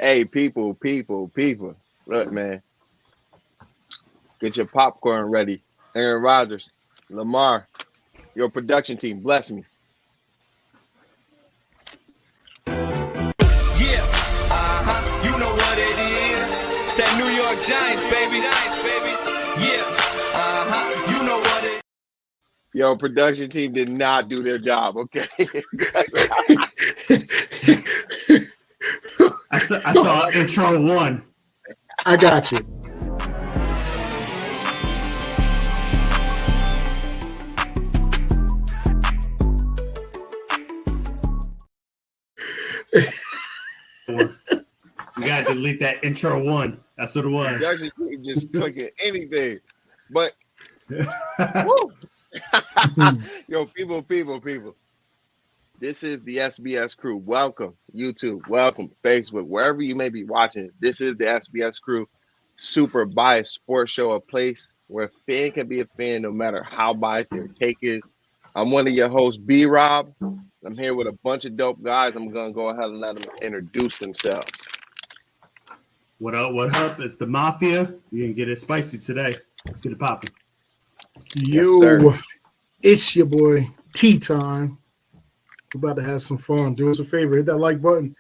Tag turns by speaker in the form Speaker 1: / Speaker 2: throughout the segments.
Speaker 1: Hey, people. Look, man, get your popcorn ready. Aaron Rodgers, Lamar, your production team, bless me.
Speaker 2: Yeah, you know what it is. It's that New York Giants, baby. Yeah, you know what it is.
Speaker 1: Your production team did not do their job, okay?
Speaker 3: I saw intro one.
Speaker 4: I got you.
Speaker 3: We gotta delete that intro one. That's what it was.
Speaker 1: Production team just clicking anything. But woo. Yo, people. This is the SBS crew. Welcome, YouTube. Welcome, Facebook. Wherever you may be watching, this is the SBS crew. Super biased sports show, a place where a fan can be a fan no matter how biased their take is. I'm one of your hosts, B Rob. I'm here with a bunch of dope guys. I'm gonna go ahead and let them introduce themselves.
Speaker 3: What up? What up? It's the Mafia. You can get it spicy today. Let's get it popping.
Speaker 4: Yo, it's your boy Tea Time. We're about to have some fun. Do us a favor, hit that like button,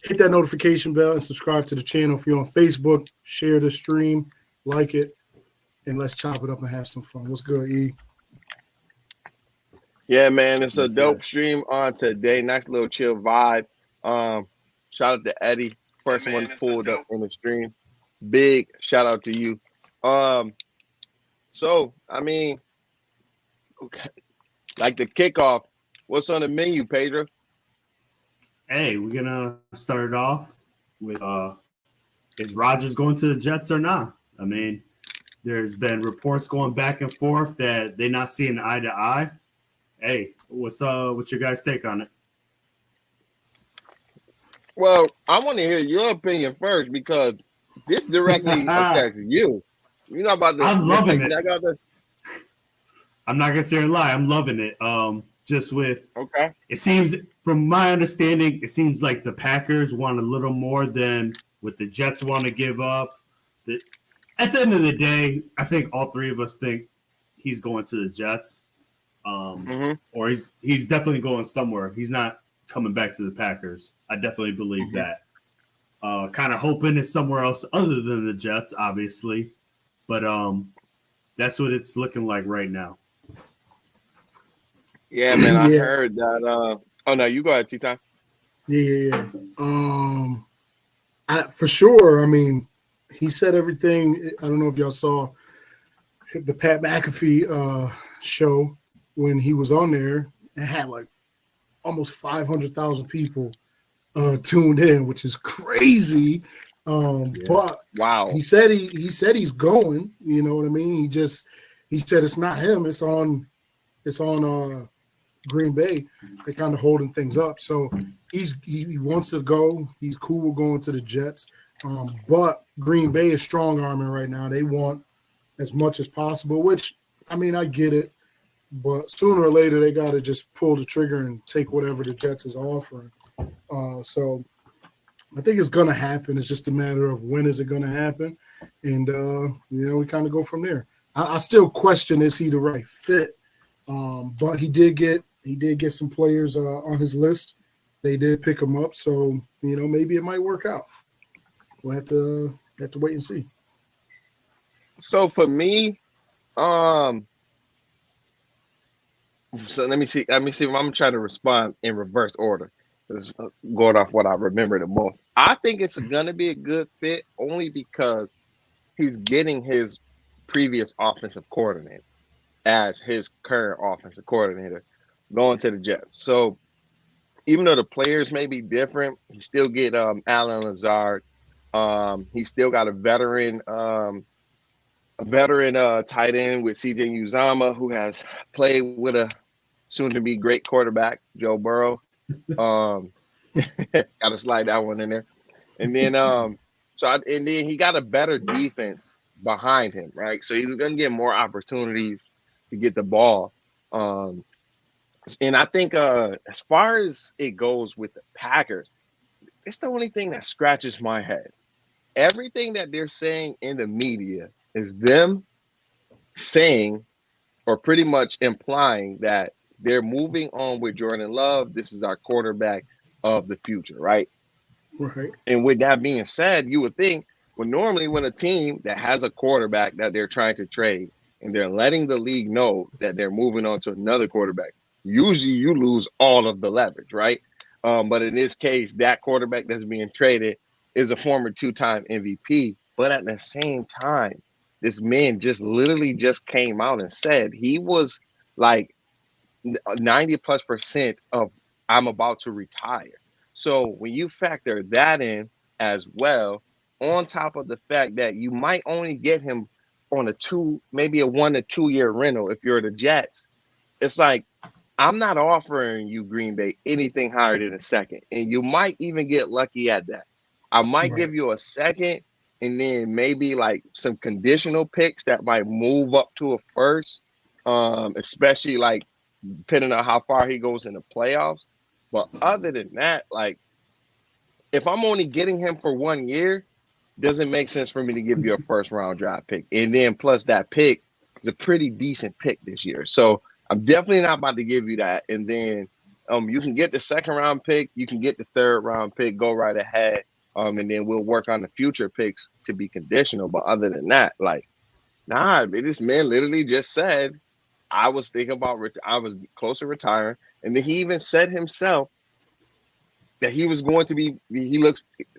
Speaker 4: hit that notification bell, and subscribe to the channel. If you're on Facebook, share the stream, like it, and let's chop it up and have some fun. What's good, E?
Speaker 1: Yeah, man, it's a dope stream on today. Nice little chill vibe. Shout out to Eddie, first one pulled up in the stream. Big shout out to you. So I mean, okay, like the kickoff. What's on the menu, Pedro?
Speaker 3: Hey, we're gonna start it off with is Rodgers going to the Jets or not? I mean, there's been reports going back and forth that they're not seeing eye to eye. Hey, what's your guys' take on it?
Speaker 1: Well, I want to hear your opinion first because this directly affects you. You're not about to.
Speaker 3: I'm loving it.
Speaker 1: I'm
Speaker 3: not gonna say a lie. I'm loving it. Just with
Speaker 1: okay.
Speaker 3: It seems, from my understanding, it seems like the Packers want a little more than what the Jets want to give up. At the end of the day, I think all three of us think he's going to the Jets. Or he's definitely going somewhere. He's not coming back to the Packers. I definitely believe that. Kind of hoping it's somewhere else other than the Jets, obviously. But that's what it's looking like right now.
Speaker 1: Yeah, man, I heard that. Oh no, you go ahead, T-Time.
Speaker 4: Yeah. For sure. I mean, he said everything. I don't know if y'all saw the Pat McAfee show when he was on there. It had like almost 500,000 people tuned in, which is crazy. But
Speaker 1: wow,
Speaker 4: he said he's going. You know what I mean? He said it's not him. It's on Green Bay. They're kind of holding things up. So he wants to go. He's cool with going to the Jets. But Green Bay is strong arming right now. They want as much as possible, which, I mean, I get it. But sooner or later, they got to just pull the trigger and take whatever the Jets is offering. So I think it's going to happen. It's just a matter of when is it going to happen. And, we kind of go from there. I still question, is he the right fit? But he did get some players on his list. They did pick him up. So, maybe it might work out. We'll have to wait and see.
Speaker 1: So for me, so let me see. I'm trying to respond in reverse order. This going off what I remember the most. I think it's gonna be a good fit only because he's getting his previous offensive coordinator as his current offensive coordinator going to the Jets. So even though the players may be different, he still get Allen Lazard. He still got a veteran tight end with CJ Uzama, who has played with a soon-to-be great quarterback, Joe Burrow. Got to slide that one in there, and then then he got a better defense behind him, right? So he's gonna get more opportunities to get the ball. And I think as far as it goes with the Packers, it's the only thing that scratches my head. Everything that they're saying in the media is them saying or pretty much implying that they're moving on with Jordan Love. This is our quarterback of the future, right?
Speaker 4: Right.
Speaker 1: And with that being said, you would think, well, normally when a team that has a quarterback that they're trying to trade and they're letting the league know that they're moving on to another quarterback, usually you lose all of the leverage, right? But in this case, that quarterback that's being traded is a former 2-time MVP. But at the same time, this man just literally just came out and said he was like 90+% of I'm about to retire. So when you factor that in as well, on top of the fact that you might only get him on maybe a 1 to 2 year rental if you're the Jets, it's like, I'm not offering you, Green Bay, anything higher than a second. And you might even get lucky at that. I might give you a second and then maybe like some conditional picks that might move up to a first, especially like depending on how far he goes in the playoffs. But other than that, like if I'm only getting him for 1 year, doesn't make sense for me to give you a first round draft pick. And then plus that pick is a pretty decent pick this year. So I'm definitely not about to give you that. And then you can get the second round pick, you can get the third round pick, go right ahead. And then we'll work on the future picks to be conditional. But other than that, like, nah, this man literally just said, I was thinking about, I was close to retiring. And then he even said himself that he was going to be,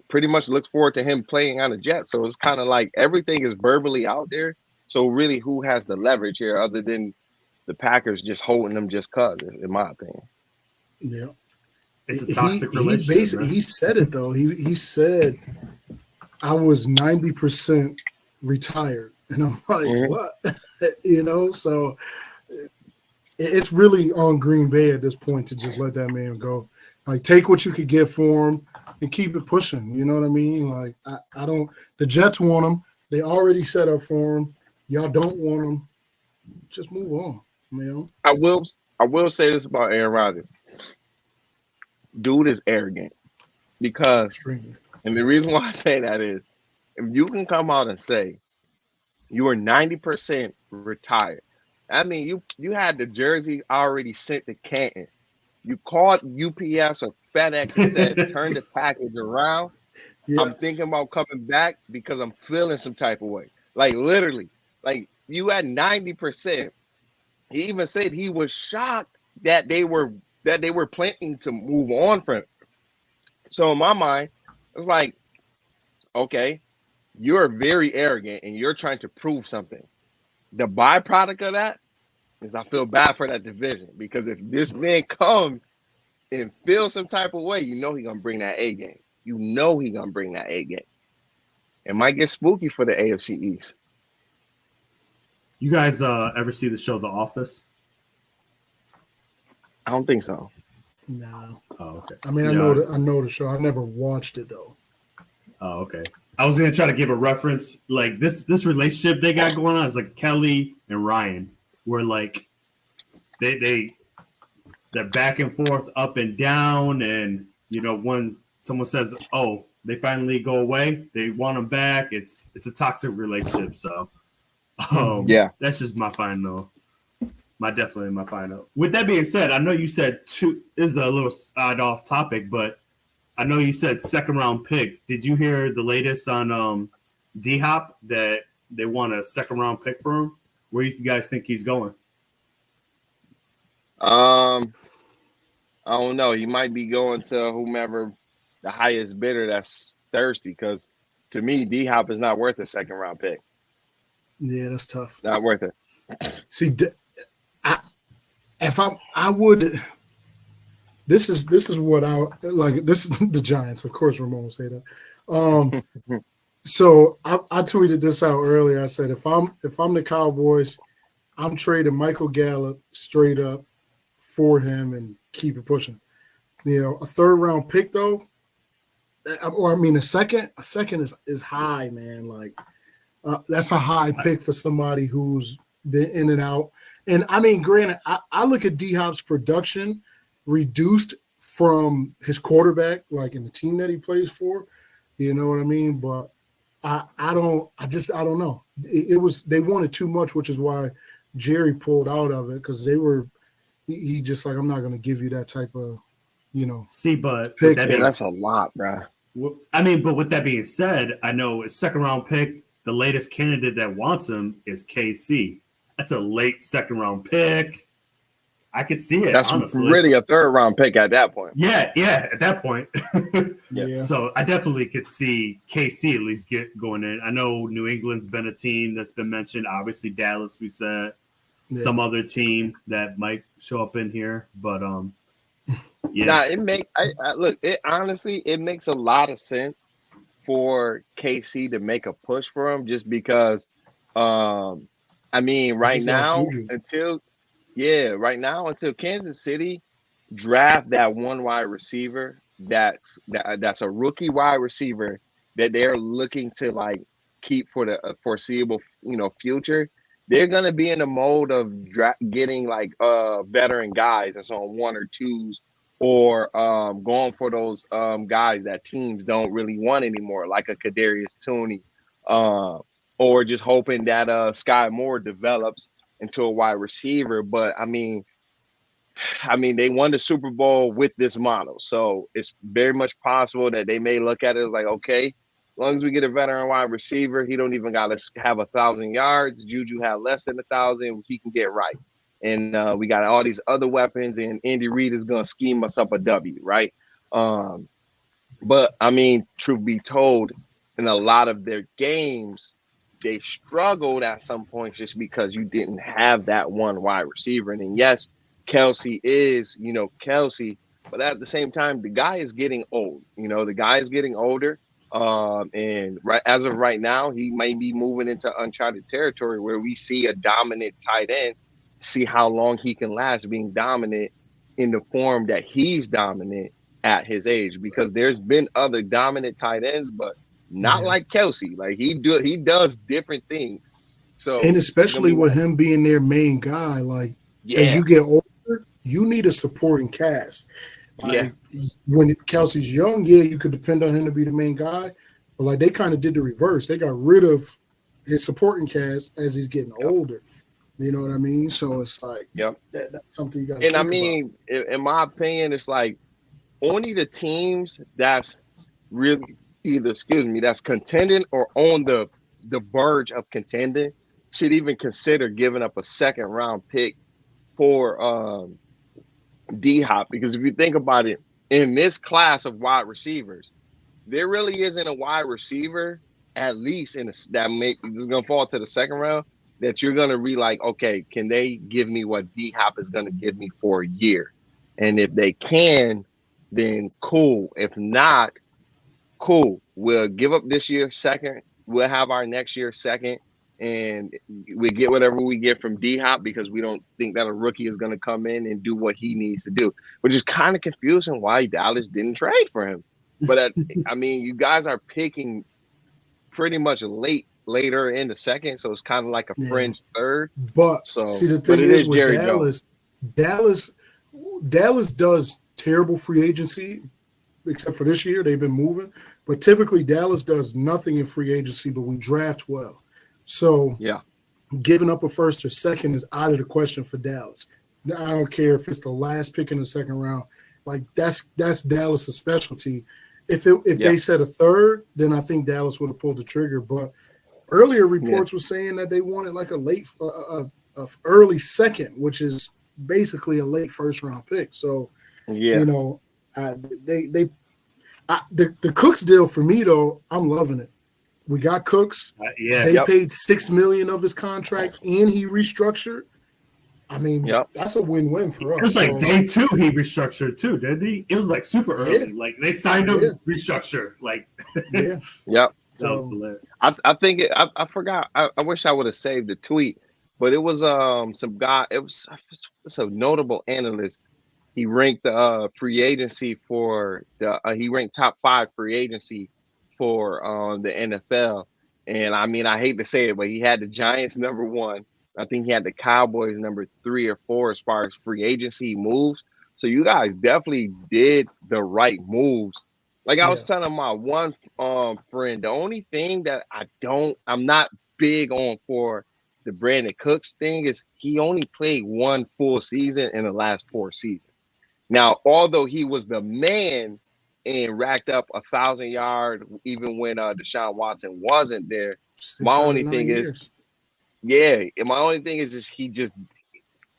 Speaker 1: pretty much looks forward to him playing on the Jets. So it's kind of like everything is verbally out there. So really, who has the leverage here other than the Packers just holding them just cause, in my opinion?
Speaker 4: Yeah.
Speaker 3: It's a toxic relationship.
Speaker 4: Basically, he said it though. He said, I was 90% retired. And I'm like, what? So it's really on Green Bay at this point to just let that man go. Like, take what you could get for him and keep it pushing. You know what I mean? Like, I don't – the Jets want him. They already set up for him. Y'all don't want him. Just move on, man.
Speaker 1: I will say this about Aaron Rodgers. Dude is arrogant because – and the reason why I say that is if you can come out and say you are 90% retired, I mean, you had the jersey already sent to Canton. You called UPS or FedEx and said, turn the package around. Yeah. I'm thinking about coming back because I'm feeling some type of way. Like, literally, like you had 90%. He even said he was shocked that they were planning to move on from it. So in my mind, it's like, okay, you're very arrogant and you're trying to prove something. The byproduct of that is I feel bad for that division because if this man comes and feels some type of way, he's gonna bring that A game. He's gonna bring that A game. It might get spooky for the AFC East.
Speaker 3: You guys ever see the show The Office?
Speaker 1: I don't think so.
Speaker 4: No.
Speaker 3: Oh, okay.
Speaker 4: I mean, I know the show. I never watched it though.
Speaker 3: Oh, okay. I was gonna try to give a reference. Like this relationship they got going on is like Kelly and Ryan, where like they're back and forth, up and down, and when someone says, "Oh, they finally go away," they want them back. It's a toxic relationship. So, yeah, that's just my final. Definitely my final. With that being said, I know you said two is a little side off topic, but I know you said second round pick. Did you hear the latest on D-Hop that they want a second round pick for him? Where do you guys think he's going?
Speaker 1: I don't know. He might be going to whomever the highest bidder that's thirsty. Because to me, D-Hop is not worth a second round pick.
Speaker 4: Yeah, that's tough.
Speaker 1: Not worth it.
Speaker 4: See, I would. This is what I like. This is the Giants, of course. Ramon will say that. So I tweeted this out earlier. I said if I'm the Cowboys, I'm trading Michael Gallup straight up for him and keep it pushing. A third round pick though, or I mean a second is high, man. Like that's a high pick for somebody who's been in and out. And I mean, granted, I look at D-Hop's production reduced from his quarterback, like in the team that he plays for. You know what I mean? But I don't know. It was they wanted too much, which is why Jerry pulled out of it because he just like, I'm not going to give you that type of,
Speaker 3: See, but
Speaker 4: pick.
Speaker 3: that
Speaker 1: Yeah,
Speaker 3: being
Speaker 1: that's a lot, bro.
Speaker 3: I mean, but with that being said, I know a second round pick, the latest candidate that wants him is KC. That's a late second round pick. I could see it.
Speaker 1: That's
Speaker 3: honestly.
Speaker 1: really a third round pick at that point.
Speaker 3: Yeah, at that point.
Speaker 4: Yeah.
Speaker 3: So I definitely could see KC at least get going in. I know New England's been a team that's been mentioned. Obviously, Dallas, we said.
Speaker 4: Yeah.
Speaker 3: Some other team that might show up in here, but yeah.
Speaker 1: Nah, it honestly, it makes a lot of sense for KC to make a push for him just because I mean, right
Speaker 4: just lost
Speaker 1: now,
Speaker 4: Juju.
Speaker 1: until Kansas City draft that one wide receiver that's a rookie wide receiver that they're looking to like keep for the foreseeable future, they're gonna be in the mode of getting like veteran guys and so on, one or twos, or going for those guys that teams don't really want anymore, like a Kadarius Toney, or just hoping that Sky Moore develops into a wide receiver. But I mean, they won the Super Bowl with this model, so it's very much possible that they may look at it as like, okay, as long as we get a veteran wide receiver, he don't even got to have 1,000 yards. Juju had less than 1,000. He can get right. And we got all these other weapons, and Andy Reid is going to scheme us up a W, right? But, I mean, truth be told, in a lot of their games, they struggled at some point just because you didn't have that one wide receiver. And then, yes, Kelsey is, Kelsey, but at the same time, the guy is getting old. The guy is getting older. And as of right now, he might be moving into uncharted territory where we see a dominant tight end, see how long he can last being dominant in the form that he's dominant at his age, because there's been other dominant tight ends, but not like Kelsey. Like he does different things. So,
Speaker 4: and especially with him being their main guy, like
Speaker 1: yeah,
Speaker 4: as you get older, you need a supporting cast. Like, when Kelsey's young, you could depend on him to be the main guy, but like they kind of did the reverse. They got rid of his supporting cast as he's getting older. You know what I mean? So it's like, that's something you got to think
Speaker 1: about. And I mean, in my opinion, it's like only the teams that's really that's contending or on the verge of contending should even consider giving up a second round pick for D-Hop. Because if you think about it, in this class of wide receivers, there really isn't a wide receiver, at least is going to fall to the second round, that you're going to be like, okay, can they give me what D-Hop is going to give me for a year? And if they can, then cool. If not, cool. We'll give up this year's second. We'll have our next year's second, and we get whatever we get from D-Hop because we don't think that a rookie is going to come in and do what he needs to do, which is kind of confusing why Dallas didn't trade for him. But I mean, you guys are picking pretty much later in the second, so it's kind of like a fringe third.
Speaker 4: But see, the thing is with
Speaker 1: Jerry
Speaker 4: Dallas does terrible free agency, except for this year. They've been moving, but typically Dallas does nothing in free agency, but we draft well. So giving up a first or second is out of the question for Dallas. I don't care if it's the last pick in the second round. Like that's Dallas' specialty. If they said a third, then I think Dallas would have pulled the trigger. But earlier reports were saying that they wanted like a late, early second, which is basically a late first round pick. So the Cooks deal for me though, I'm loving it. We got Cooks. They paid $6 million of his contract, and he restructured. I mean, that's a win-win for us.
Speaker 3: It was like day 2 he restructured too, didn't he? It was like super early. Like they signed him restructure. Like
Speaker 1: That was
Speaker 3: hilarious.
Speaker 1: I think I forgot. I wish I would have saved the tweet, but it was some guy. It's a notable analyst. He ranked the free agency for he ranked top 5 free agency for the NFL. And I mean, I hate to say it, but he had the Giants number 1. I think he had the Cowboys number 3 or 4 as far as free agency moves. So you guys definitely did the right moves. Like I was
Speaker 4: Yeah.
Speaker 1: telling my one friend, the only thing that I'm not big on for the Brandon Cooks thing is he only played one full season in the last 4 seasons. Now, although he was the man and racked up 1,000 yards, even when Deshaun Watson wasn't there, my
Speaker 4: 6 out of
Speaker 1: only
Speaker 4: 9
Speaker 1: thing is,
Speaker 4: years.
Speaker 1: yeah, and my only thing is just he just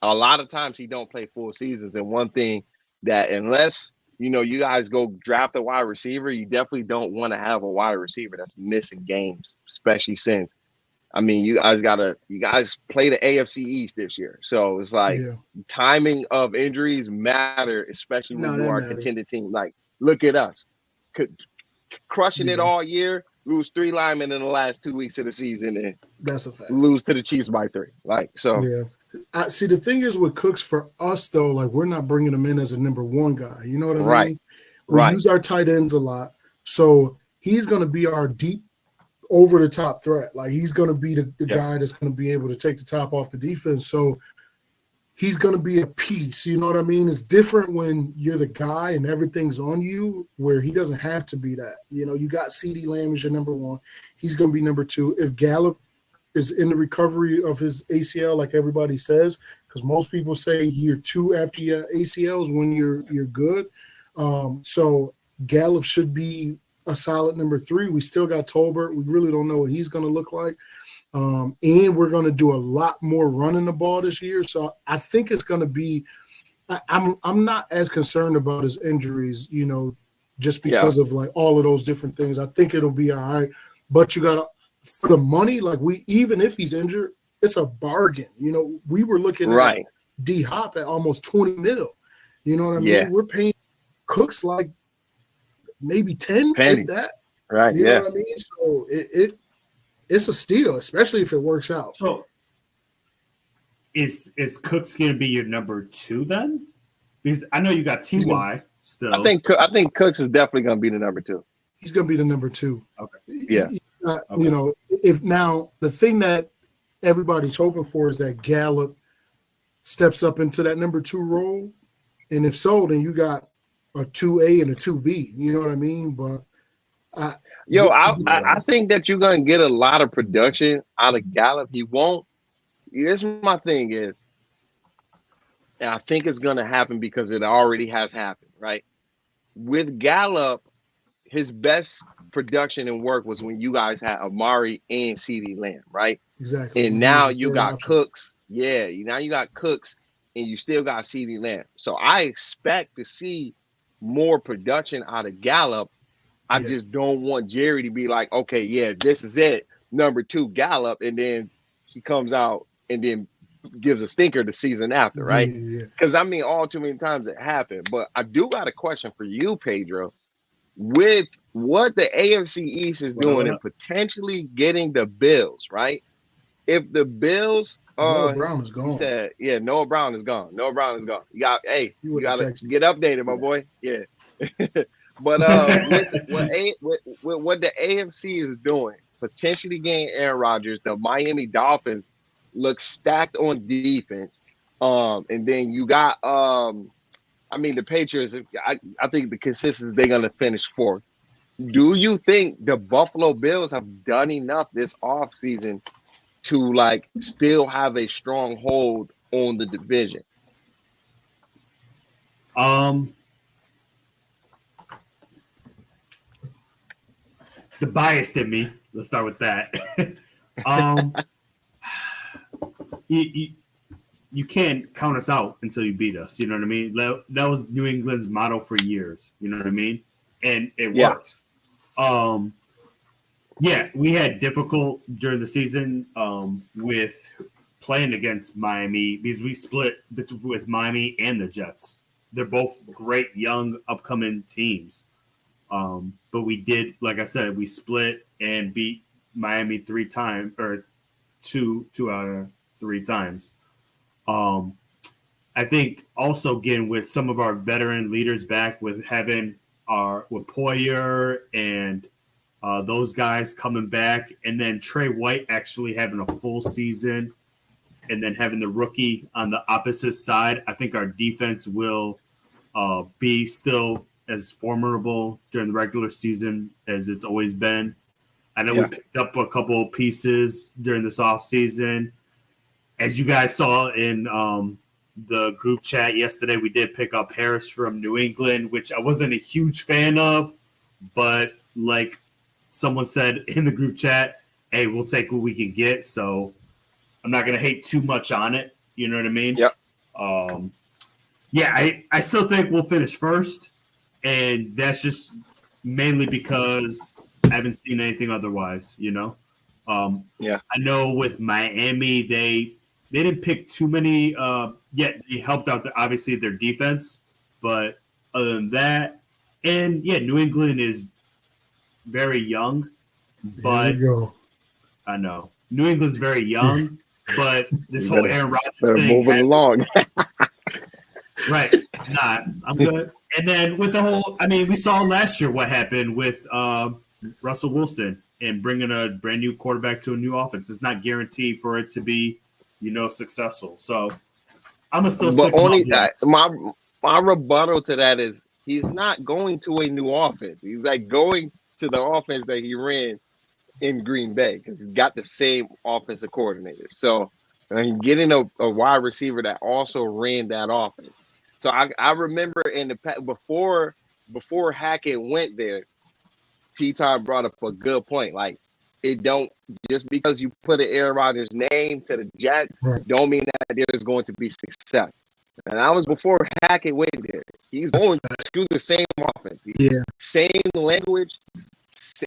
Speaker 1: a lot of times he don't play full seasons. And one thing that unless you guys go draft a wide receiver, you definitely don't want to have a wide receiver that's missing games, especially since you guys play the AFC East this year. So it's like
Speaker 4: Yeah.
Speaker 1: timing of injuries matter, especially when
Speaker 4: No,
Speaker 1: you
Speaker 4: that
Speaker 1: are a
Speaker 4: matters.
Speaker 1: contended team. Like, look at us. Crushing it
Speaker 4: Yeah.
Speaker 1: all year, lose 3 linemen in the last 2 weeks of the season, and
Speaker 4: That's a fact.
Speaker 1: lose to the Chiefs by 3. Like, so
Speaker 4: Yeah. See, the thing is with Cooks for us though, like we're not bringing him in as a number 1 guy. You know what I
Speaker 1: Right.
Speaker 4: mean? We
Speaker 1: Right.
Speaker 4: use our tight ends a lot, so he's going to be our deep, over the top threat. Like he's going to be the
Speaker 1: Yeah.
Speaker 4: guy that's going to be able to take the top off the defense. So he's going to be a piece. You know what I mean? It's different when you're the guy and everything's on you, where he doesn't have to be that. You got CeeDee Lamb as your number 1. He's going to be number 2. If Gallup is in the recovery of his ACL, like everybody says, because most people say year 2 after your ACL is when you're good. So Gallup should be a solid number 3. We still got Tolbert. We really don't know what he's going to look like. And we're going to do a lot more running the ball this year. So I think it's going to be I'm not as concerned about his injuries, just because of like all of those different things. I think it'll be all right. But you got to, for the money, like even if he's injured, it's a bargain. We were looking at D Hop at almost 20 mil. You know what I mean?
Speaker 1: Yeah.
Speaker 4: We're paying Cooks like maybe 10,
Speaker 1: Pennies.
Speaker 4: if that.
Speaker 1: Right.
Speaker 4: You
Speaker 1: Yeah.
Speaker 4: know what I mean? So it's a steal, especially if it works out.
Speaker 3: So is Cooks going to be your number 2 then? Because I know you got Ty still.
Speaker 1: I think Cooks is definitely going to be the number 2.
Speaker 4: He's going to be the number 2.
Speaker 3: Okay.
Speaker 1: Yeah.
Speaker 4: Okay. If now the thing that everybody's hoping for is that Gallup steps up into that number 2 role, and if so, then you got a 2A and a 2B. You know what I mean? But
Speaker 1: I think that you're going to get a lot of production out of Gallup. He won't. This is my thing is, and I think it's going to happen because it already has happened, right? With Gallup, his best production and work was when you guys had Amari and CeeDee Lamb, right?
Speaker 4: Exactly.
Speaker 1: And now you got Cooks. Yeah, now you got Cooks and you still got CeeDee Lamb. So I expect to see more production out of Gallup. I just don't want Jerry to be like, okay, yeah, this is it, number 2 Gallup, and then he comes out and then gives a stinker the season after, right? Because all too many times it happened. But I do got a question for you, Pedro. With what the AFC East is doing and potentially getting the Bills, right? If the Bills,
Speaker 4: Noah Brown is gone.
Speaker 1: He said, Noah Brown is gone. You got to get updated, my boy. Yeah. But with what the AFC is doing, potentially getting Aaron Rodgers, the Miami Dolphins look stacked on defense. And then you got the Patriots, I think the consensus they're gonna finish 4th. Do you think the Buffalo Bills have done enough this offseason to like still have a strong hold on the division?
Speaker 3: The bias in me. Let's start with that. You can't count us out until you beat us. You know what I mean? That was New England's motto for years. You know what I mean? And it worked. We had difficult during the season with playing against Miami because we split with Miami and the Jets. They're both great young upcoming teams. But we did, like I said, we split and beat Miami 3 times, or two out of 3 times. I think also again with some of our veteran leaders back, with having with Poyer and those guys coming back, and then Trey White actually having a full season, and then having the rookie on the opposite side, I think our defense will be still as formidable during the regular season as it's always been. I know we picked up a couple of pieces during this offseason. As you guys saw in the group chat yesterday, we did pick up Harris from New England, which I wasn't a huge fan of, but like someone said in the group chat, hey, we'll take what we can get. So I'm not going to hate too much on it. You know what I mean?
Speaker 1: Yep.
Speaker 3: I still think we'll finish first, and that's just mainly because I haven't seen anything otherwise, you know? I know with Miami, they didn't pick too many yet. They helped out, obviously, their defense. But other than that, and New England is very young. But I know. New England's very young, but this whole Aaron Rodgers thing.
Speaker 1: Moving along.
Speaker 3: Right. I'm good. And then with the whole, we saw last year what happened with Russell Wilson and bringing a brand new quarterback to a new offense. It's not guaranteed for it to be, successful. So I'm gonna still stick
Speaker 1: only
Speaker 3: with that.
Speaker 1: My rebuttal to that is he's not going to a new offense. He's like going to the offense that he ran in Green Bay because he's got the same offensive coordinator. So getting a wide receiver that also ran that offense. So I remember in the before Hackett went there, T-Time brought up a good point. Like, it don't just because you put an Aaron Rodgers name to the Jets, don't mean that there's going to be success. And that was before Hackett went there. He's going to the same offense, same language,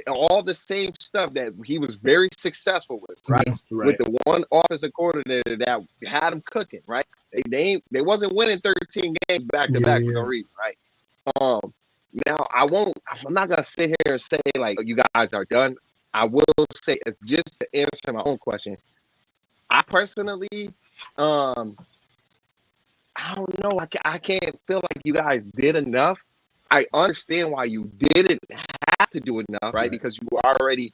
Speaker 1: all the same stuff that he was very successful with, right? With the one offensive coordinator that had him cooking, right? They wasn't winning 13 games back to back for no reason, right? Now I'm not gonna sit here and say like you guys are done. I will say, just to answer my own question, I personally, I don't know. I can't feel like you guys did enough. I understand why you didn't have to do enough, right? Because you already,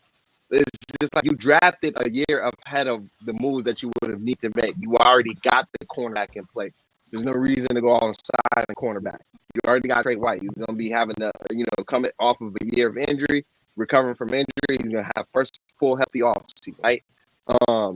Speaker 1: it's just like you drafted a year ahead of the moves that you would have need to make. You already got the cornerback in play. There's no reason to go outside the cornerback. You already got Trey White. He's going to be having coming off of a year of injury, recovering from injury. He's going to have first full healthy offseason, right?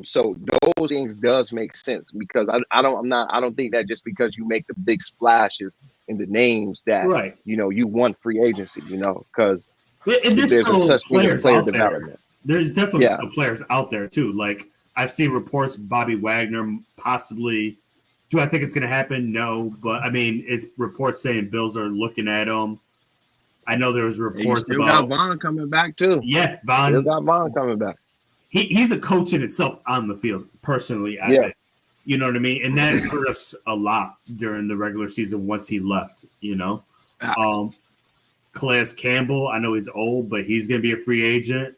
Speaker 1: So those things does make sense because I don't think that just because you make the big splashes in the names that you won free agency, because there's such thing as player development.
Speaker 3: There's definitely some players out there too. Like I've seen reports Bobby Wagner possibly. Do I think it's going to happen? No, but it's reports saying Bills are looking at him. I know there was reports about
Speaker 1: got Vaughn coming back too.
Speaker 3: Yeah, Vaughn.
Speaker 1: Still got Vaughn coming back.
Speaker 3: He's a coach in itself on the field, personally. I think. You know what I mean? And that hurt us a lot during the regular season once he left, Calais Campbell, I know he's old, but he's going to be a free agent.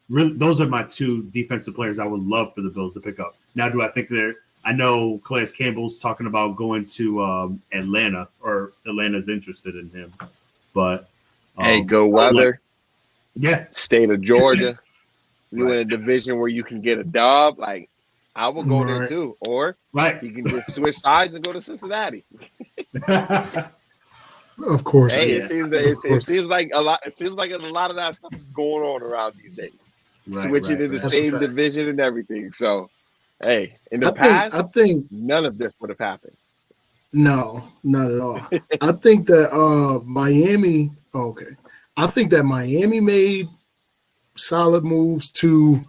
Speaker 3: Those are my two defensive players I would love for the Bills to pick up. Now, do I think I know Calais Campbell's talking about going to Atlanta, or Atlanta's interested in him. But
Speaker 1: hey, go weather. State of Georgia. You in a division where you can get a dub, like I will go there too. Or you can just switch sides and go to Cincinnati.
Speaker 4: Of course.
Speaker 1: Hey, it seems like a lot. It seems like a lot of that stuff is going on around these days. Switching in the same division and everything. So, hey, in the past,
Speaker 4: I think
Speaker 1: none of this would have happened.
Speaker 4: No, not at all. I think that Miami. Okay, I think that Miami made solid moves to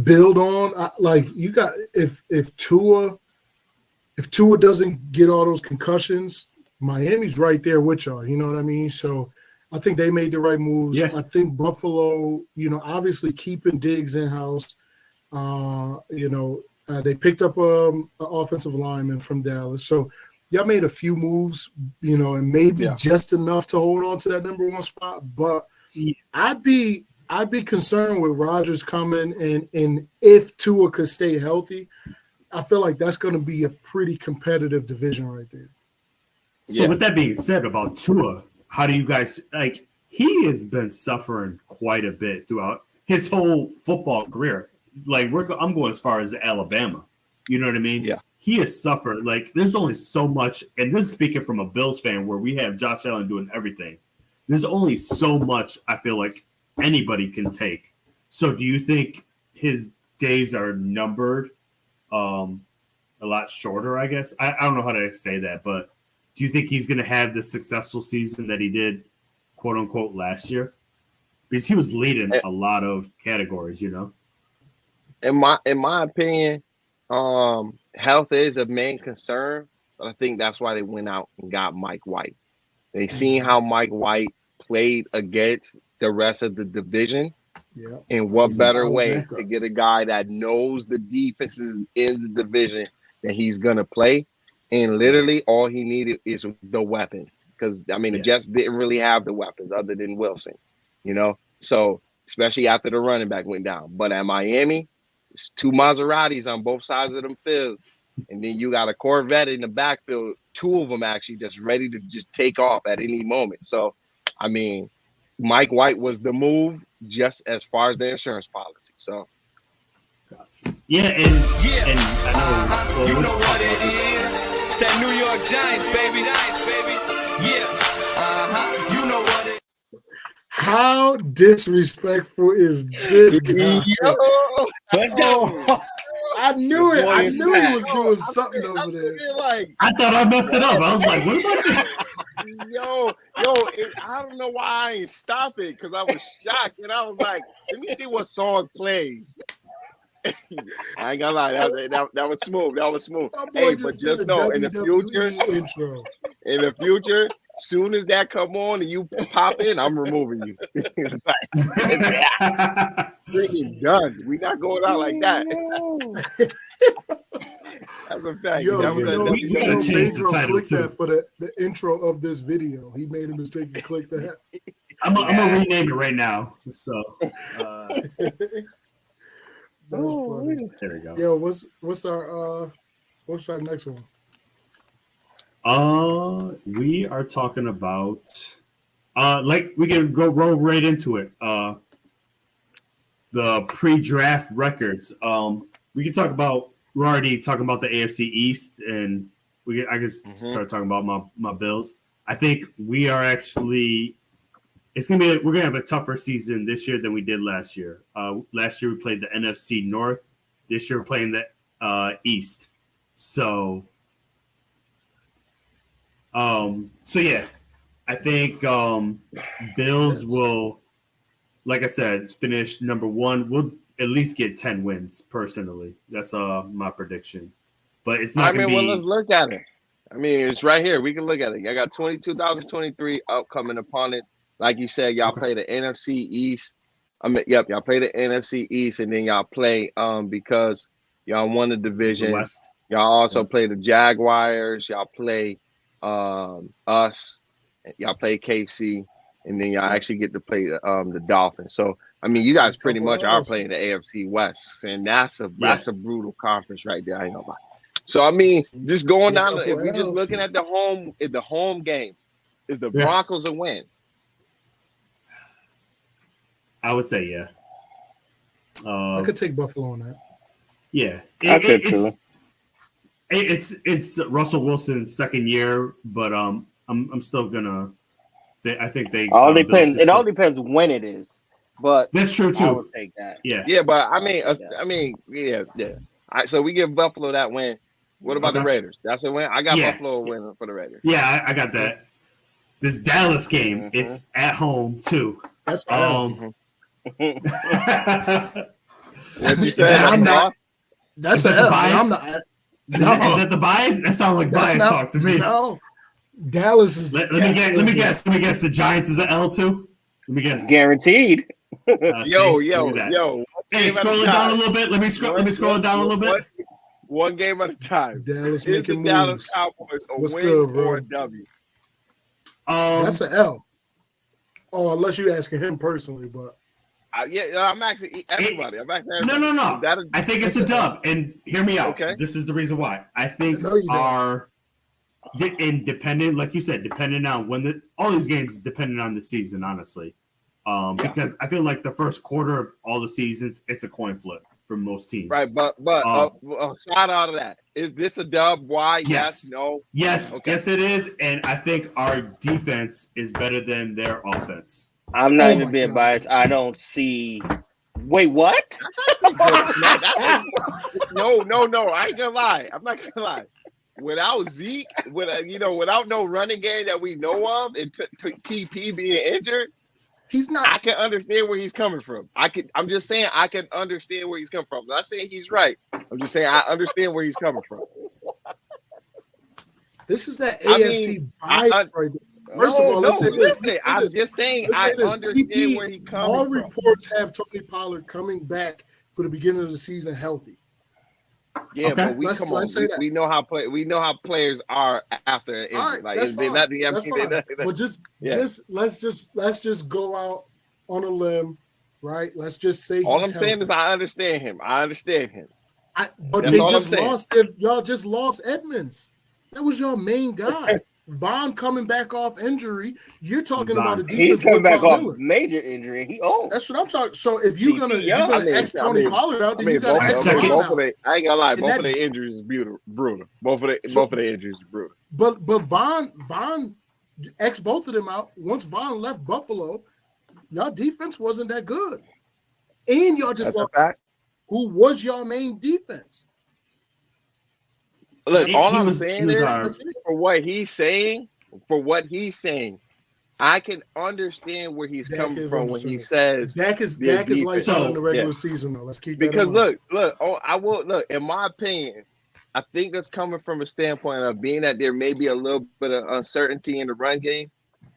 Speaker 4: build on. Like you got if Tua doesn't get all those concussions, Miami's right there with y'all. You know what I mean? So I think they made the right moves.
Speaker 3: Yeah.
Speaker 4: I think Buffalo, obviously keeping Diggs in house. They picked up an offensive lineman from Dallas. So y'all made a few moves, and maybe just enough to hold on to that number one spot. But I'd be concerned with Rodgers coming, and if Tua could stay healthy, I feel like that's going to be a pretty competitive division right there.
Speaker 3: So with that being said about Tua, how do you guys like? He has been suffering quite a bit throughout his whole football career. Like I'm going as far as Alabama. You know what I mean?
Speaker 1: Yeah.
Speaker 3: he has suffered. Like, there's only so much, and this is speaking from a Bills fan where we have Josh Allen doing everything. There's only so much I feel like anybody can take. So do you think his days are numbered, a lot shorter, I guess? I don't know how to say that, but do you think he's going to have the successful season that he did, quote unquote, last year? Because he was leading a lot of categories, you know?
Speaker 1: In my opinion, health is a main concern. I think that's why they went out and got Mike White. They seen how Mike White played against the rest of the division.
Speaker 4: Yeah.
Speaker 1: And what
Speaker 4: He's a
Speaker 1: better
Speaker 4: solid
Speaker 1: way
Speaker 4: backup.
Speaker 1: to get a guy that knows the defenses in the division that he's gonna play? And literally all he needed is the weapons. Because I mean, the Jets didn't really have the weapons other than Wilson, you know. So especially after the running back went down. But at Miami, it's two Maseratis on both sides of them fields. And then you got a Corvette in the backfield, two of them actually just ready to just take off at any moment. So, I mean, Mike White was the move just as far as the insurance policy. So,
Speaker 3: Yeah, and I know,
Speaker 2: You know what it is. It's that New York Giants, baby. Yeah. You know what it is.
Speaker 4: How disrespectful is this guy?
Speaker 1: let's
Speaker 4: Oh, I knew it.
Speaker 1: Boy
Speaker 4: I
Speaker 1: is
Speaker 4: knew
Speaker 1: back.
Speaker 4: he was doing something over there.
Speaker 1: Like,
Speaker 3: I thought I messed it up. I was like, what about that?
Speaker 1: I don't know why I ain't stop it because I was shocked and I was like, let me see what song plays. I ain't gonna lie, that was smooth. That was smooth.
Speaker 4: My boy
Speaker 1: Hey,
Speaker 4: just
Speaker 1: but
Speaker 4: did
Speaker 1: just
Speaker 4: a
Speaker 1: know in the
Speaker 4: WWE
Speaker 1: future,
Speaker 4: intro.
Speaker 1: soon as that come on and you pop in, I'm removing you. Freaking done. We not going out like that. That's a fact.
Speaker 4: Yo,
Speaker 1: That was
Speaker 3: we gotta change the
Speaker 4: Pedro
Speaker 3: title,
Speaker 4: clicked
Speaker 3: too.
Speaker 4: that for the intro of this video. He made a mistake and clicked that.
Speaker 3: I'm gonna rename it right now. So
Speaker 4: That's funny.
Speaker 3: there we go.
Speaker 4: Yo, what's our next one?
Speaker 3: We are talking about like we can roll right into it. The pre-draft records. We can talk about. We're already talking about the AFC East, and I can start talking about my Bills. I think we are actually. It's gonna be. We're gonna have a tougher season this year than we did last year. Last year we played the NFC North. This year we're playing the East. So yeah, I think Bills will, like I said, finish number one. We'll at least get 10 wins personally. That's my prediction. But it's not gonna be.
Speaker 1: Well, let's look at it. I mean, it's right here. We can look at it. I got 2023 upcoming opponent. Like you said, y'all play the NFC East. Y'all play the NFC East, and then y'all play because y'all won the division.
Speaker 3: West.
Speaker 1: Y'all also play the Jaguars. Y'all play us. Y'all play KC, and then y'all actually get to play the Dolphins. So I mean, you guys pretty much are playing the AFC West, and that's a brutal conference right there. I ain't know about. So I mean, just going down. If we're just looking at the home games, is the Broncos a win?
Speaker 3: I would say yeah.
Speaker 4: I could take Buffalo on that.
Speaker 3: Yeah,
Speaker 5: I could too.
Speaker 3: It's Russell Wilson's second year, but I'm still gonna. I think they
Speaker 5: all depends. It all depends when it is, but
Speaker 3: that's true too.
Speaker 5: I would take that.
Speaker 3: Yeah,
Speaker 1: but I mean, yeah. So we give Buffalo that win. What about the Raiders? That's a win. I got Buffalo winning for the Raiders.
Speaker 3: Yeah, I got that. This Dallas game, it's at home too.
Speaker 4: That's
Speaker 1: What'd you say?
Speaker 4: That's the
Speaker 3: bias.
Speaker 4: I'm not. No.
Speaker 3: Is that the bias? That sounds like bias talk to me.
Speaker 4: No, Dallas is.
Speaker 3: Let me guess. Let me guess. The Giants is an L too. Let me guess.
Speaker 5: Guaranteed.
Speaker 1: Yo.
Speaker 3: Hey, scroll it down a little bit. Let me scroll it down a little bit.
Speaker 1: One game at a time.
Speaker 4: Dallas
Speaker 1: is
Speaker 4: making
Speaker 1: the
Speaker 4: moves.
Speaker 1: Dallas Cowboys a
Speaker 4: What's
Speaker 1: win
Speaker 4: good, bro?
Speaker 1: or a W?
Speaker 4: That's an L. Oh, unless you're asking him personally, but
Speaker 1: I'm asking everybody. I'm asking everybody.
Speaker 3: No. I think it's a dub, and hear me out.
Speaker 1: Okay.
Speaker 3: This is the reason why. I think independent, like you said, depending on when all these games is dependent on the season, honestly. Because I feel like the first quarter of all the seasons, it's a coin flip. for most teams.
Speaker 1: Right, but aside out of that, is this a dub? Why? Yes, no.
Speaker 3: Yes,
Speaker 1: Okay.
Speaker 3: yes, it is. And I think our defense is better than their offense.
Speaker 5: I'm not
Speaker 4: Oh
Speaker 5: even
Speaker 4: my
Speaker 5: being
Speaker 4: God.
Speaker 5: biased. I don't see. Wait, what?
Speaker 1: No, I ain't gonna lie. I'm not gonna lie. Without Zeke, without no running game that we know of, and TP being injured,
Speaker 4: He's
Speaker 1: I
Speaker 4: not.
Speaker 1: can understand where he's coming from. I'm just saying I can understand where he's coming from. I'm not saying he's right. I'm just saying I understand where he's coming from.
Speaker 4: This is that
Speaker 1: I
Speaker 4: AFC
Speaker 1: mean,
Speaker 4: bias
Speaker 1: I-
Speaker 4: right there. First of all, let's say this.
Speaker 1: listen.
Speaker 4: Let's say
Speaker 1: I'm
Speaker 4: this.
Speaker 1: just saying
Speaker 4: Let's
Speaker 1: I
Speaker 4: say this.
Speaker 1: understand
Speaker 4: TP,
Speaker 1: where he's
Speaker 4: all
Speaker 1: coming from.
Speaker 4: reports have Tony Pollard coming back for the beginning of the season healthy.
Speaker 1: Yeah,
Speaker 3: Okay.
Speaker 1: but
Speaker 4: Let's say that.
Speaker 1: we know how players are after an injury.
Speaker 4: All right,
Speaker 1: Like
Speaker 4: that's
Speaker 1: they're
Speaker 4: fine.
Speaker 1: not the
Speaker 4: That's fine. But let's just go out on a limb, right? Let's just say
Speaker 1: all
Speaker 4: he's
Speaker 1: I'm saying
Speaker 4: healthy.
Speaker 1: is I understand him.
Speaker 4: But
Speaker 1: That's
Speaker 4: they
Speaker 1: all I'm
Speaker 4: just
Speaker 1: saying.
Speaker 4: lost. Y'all just lost Edmonds. That was your main guy. Vaughn coming back off injury. You're talking about a defense.
Speaker 5: He's coming
Speaker 4: with
Speaker 5: back
Speaker 4: Von
Speaker 5: off
Speaker 4: Miller.
Speaker 5: major injury. He old.
Speaker 4: That's what I'm talking. So if you're gonna,
Speaker 5: TP,
Speaker 1: I mean,
Speaker 4: X Tony Pollard out, then you got to X
Speaker 3: second-
Speaker 4: Vaughn
Speaker 1: both
Speaker 4: out.
Speaker 1: of the, I ain't gonna lie,
Speaker 4: And
Speaker 1: both
Speaker 4: that-
Speaker 1: of the injuries is brutal. Both of
Speaker 4: So-
Speaker 1: the injuries is brutal.
Speaker 4: But Vaughn X both of them out. Once Vaughn left Buffalo, y'all defense wasn't that good, and y'all just
Speaker 1: That's a
Speaker 4: lost.
Speaker 1: fact.
Speaker 4: Who was your main defense?
Speaker 1: Look,
Speaker 3: He
Speaker 1: all I'm
Speaker 3: was-
Speaker 1: saying
Speaker 3: he was
Speaker 1: is
Speaker 3: our-
Speaker 4: That's it.
Speaker 1: for what he's saying, I can understand where he's
Speaker 4: Dak
Speaker 1: coming
Speaker 4: is
Speaker 1: from when he
Speaker 4: underserved.
Speaker 1: says
Speaker 4: Dak is
Speaker 1: their
Speaker 4: lights
Speaker 1: defense.
Speaker 4: out in the regular
Speaker 1: Yeah.
Speaker 4: season though. Let's keep that
Speaker 1: Because
Speaker 4: in mind.
Speaker 1: look, in my opinion, I think that's coming from a standpoint of being that there may be a little bit of uncertainty in the run game.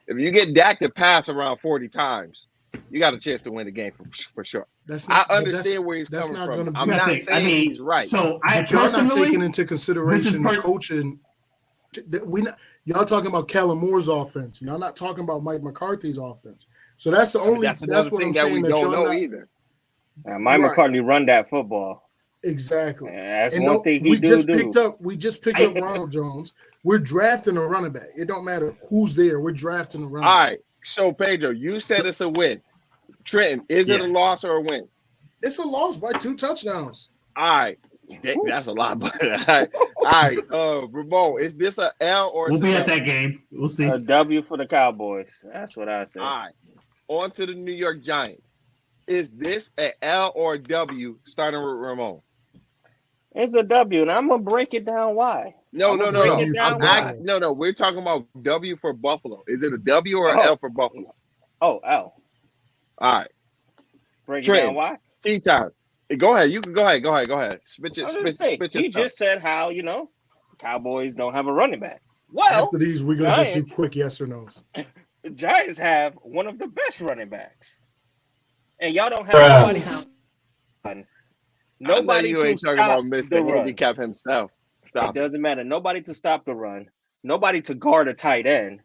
Speaker 1: If you get Dak to pass around 40 times, you got a chance to win the game for sure.
Speaker 4: That's
Speaker 1: I
Speaker 4: not, but
Speaker 1: understand where he's
Speaker 4: that's
Speaker 1: coming
Speaker 4: not
Speaker 1: from.
Speaker 4: gonna be-
Speaker 1: I'm
Speaker 3: I
Speaker 1: not
Speaker 3: think-
Speaker 1: saying he's right.
Speaker 3: So I
Speaker 4: But y'all not
Speaker 3: personally,
Speaker 4: taking into consideration
Speaker 3: part-
Speaker 4: the coaching. Y'all talking about Kellen Moore's offense. Y'all not talking about Mike McCarthy's offense. So that's the
Speaker 1: I mean,
Speaker 4: only.
Speaker 1: that's
Speaker 4: That's
Speaker 1: another
Speaker 4: what I'm
Speaker 1: thing that we
Speaker 4: saying. That
Speaker 1: don't
Speaker 4: y'all
Speaker 1: know
Speaker 4: not
Speaker 1: either.
Speaker 5: Mike
Speaker 4: Right.
Speaker 5: McCarthy run that football.
Speaker 4: exactly.
Speaker 5: That's
Speaker 4: And
Speaker 5: one
Speaker 4: no,
Speaker 5: thing
Speaker 4: we
Speaker 5: he
Speaker 4: just
Speaker 5: do.
Speaker 4: picked up. We just picked up Ronald Jones. We're drafting a running back. It don't matter who's there. We're drafting a running
Speaker 1: All
Speaker 4: back.
Speaker 1: right. So Pedro, you said it's a win. Trenton, is it a
Speaker 3: Yeah.
Speaker 1: loss or a win?
Speaker 4: It's a loss by 2 touchdowns.
Speaker 1: All right. That's a lot, but all right. Ramon, is this a L or
Speaker 3: we'll
Speaker 1: it's
Speaker 3: be
Speaker 1: a
Speaker 3: at that game. We'll see.
Speaker 5: A W for the Cowboys. That's what I say.
Speaker 1: All right. On to the New York Giants. Is this a L or a W starting with Ramon?
Speaker 5: It's a W, and I'm gonna break it down. Why?
Speaker 1: No.
Speaker 5: I'm gonna break it down. Why?
Speaker 1: No. We're talking about W for Buffalo. Is it a W or an
Speaker 5: Oh.
Speaker 1: L for Buffalo?
Speaker 5: Oh, L.
Speaker 1: All right.
Speaker 5: Break it
Speaker 1: Trent.
Speaker 5: down. Why?
Speaker 1: Tea time. Go ahead. You can go ahead. Go ahead. Spit your
Speaker 5: I was just saying.
Speaker 1: spit your
Speaker 5: He
Speaker 1: stuff.
Speaker 5: just said how Cowboys don't have a running back. Well,
Speaker 4: After these, we're gonna
Speaker 5: Giants.
Speaker 4: just do quick yes or no's.
Speaker 5: the Giants have one of the best running backs, and y'all don't have nobody
Speaker 1: you
Speaker 5: to
Speaker 1: ain't talking
Speaker 5: stop
Speaker 1: about Mr.
Speaker 5: the run.
Speaker 1: Handicap himself.
Speaker 5: It
Speaker 1: Stop.
Speaker 5: doesn't matter. Nobody to stop the run. Nobody to guard a tight end.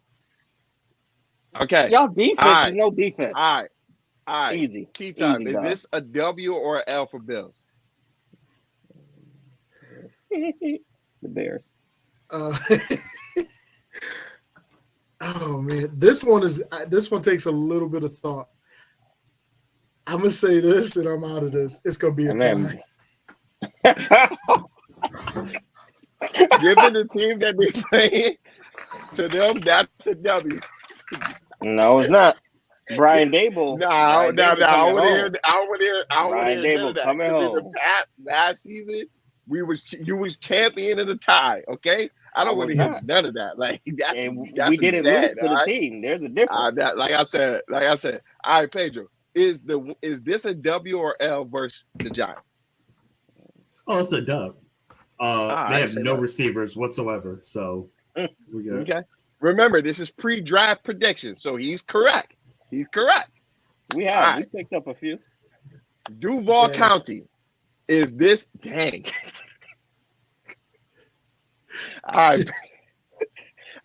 Speaker 1: Okay.
Speaker 5: Y'all defense
Speaker 1: All right.
Speaker 5: is no defense.
Speaker 1: All right.
Speaker 5: Easy.
Speaker 1: Tea time.
Speaker 5: Easy,
Speaker 1: Is
Speaker 5: dog.
Speaker 1: this a W or an L for Bills?
Speaker 5: The Bears.
Speaker 4: Oh man, this one takes a little bit of thought. I'm gonna say this, and I'm out of this. It's gonna be a
Speaker 5: Man.
Speaker 4: tie.
Speaker 1: Given the team that they playing, to them, that's a W.
Speaker 5: No, it's not. Brian Dable.
Speaker 1: No.
Speaker 5: Brian Dable
Speaker 1: I
Speaker 5: coming
Speaker 1: want to
Speaker 5: home.
Speaker 1: hear.
Speaker 5: Brian Dable
Speaker 1: that.
Speaker 5: coming
Speaker 1: 'Cause in
Speaker 5: home.
Speaker 1: last season, you was champion of the tie. Okay, I don't
Speaker 5: I
Speaker 1: want
Speaker 5: was
Speaker 1: to hear
Speaker 5: not.
Speaker 1: none of that. Like that's
Speaker 5: And
Speaker 1: that's
Speaker 5: we didn't
Speaker 1: bad,
Speaker 5: lose to
Speaker 1: all
Speaker 5: the
Speaker 1: right?
Speaker 5: team. There's a difference.
Speaker 1: Like I said. All right, Pedro. Is this a W or L versus the Giants?
Speaker 3: Oh, it's a dub.
Speaker 1: I
Speaker 3: They have
Speaker 1: say
Speaker 3: no
Speaker 1: that.
Speaker 3: receivers whatsoever, so we good.
Speaker 1: Okay. Remember, this is pre-draft prediction, so he's correct.
Speaker 5: We
Speaker 1: All right.
Speaker 5: we picked up a few.
Speaker 1: Duval
Speaker 4: Yes.
Speaker 1: County. Is this dang? All right.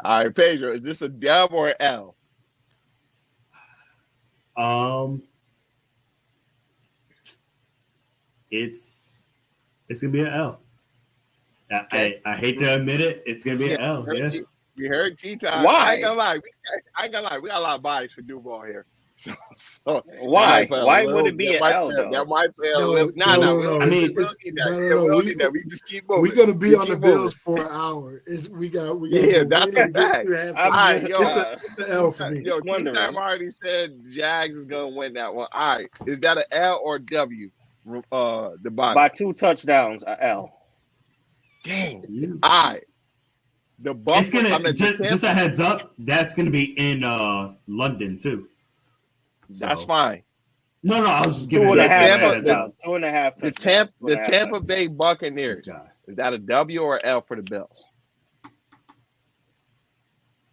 Speaker 1: All right, Pedro. Is this a dub or an L?
Speaker 3: It's gonna be an L. I hate to admit it, it's gonna be an L. Yeah.
Speaker 1: You heard T-Time.
Speaker 5: Why?
Speaker 1: I ain't gonna lie. We got a lot of bias for Duval here. So
Speaker 5: Why?
Speaker 1: that might put a
Speaker 5: Why
Speaker 1: little-
Speaker 5: would it be
Speaker 1: that
Speaker 5: an
Speaker 1: might
Speaker 5: L
Speaker 1: put-
Speaker 5: though?
Speaker 1: That might be a
Speaker 4: No,
Speaker 1: little. Nah,
Speaker 4: no,
Speaker 1: we
Speaker 4: no,
Speaker 1: don't
Speaker 3: I mean,
Speaker 1: need that.
Speaker 4: no,
Speaker 1: Yeah,
Speaker 4: no,
Speaker 1: we don't
Speaker 4: we-
Speaker 1: need that. We just keep moving.
Speaker 4: We're gonna be
Speaker 1: We
Speaker 4: on the
Speaker 1: keep moving.
Speaker 4: Bills for an hour. We got
Speaker 1: Yeah, that's a
Speaker 4: to get
Speaker 1: fact.
Speaker 4: to halftime.
Speaker 5: I'm
Speaker 1: All right,
Speaker 5: just,
Speaker 1: yo,
Speaker 4: It's an L for me.
Speaker 1: Yo,
Speaker 5: wondering.
Speaker 1: T-Time already said Jags is gonna win that one. All right, is that an L or W? The bottom.
Speaker 5: by 2 touchdowns, a L.
Speaker 1: Dang. All right. The
Speaker 3: It's
Speaker 1: Buffalo.
Speaker 3: gonna
Speaker 1: I mean,
Speaker 3: just a heads up. That's gonna be in London too.
Speaker 1: that's
Speaker 3: So-
Speaker 1: fine.
Speaker 3: No, I was just giving
Speaker 5: 2.5
Speaker 1: Tampa-
Speaker 5: touchdowns. 2.5
Speaker 1: The
Speaker 5: touchdowns.
Speaker 1: The
Speaker 5: 2.5
Speaker 1: Tampa
Speaker 5: touchdowns.
Speaker 1: Bay Buccaneers.
Speaker 3: This guy.
Speaker 1: Is that a W or L for the Bills?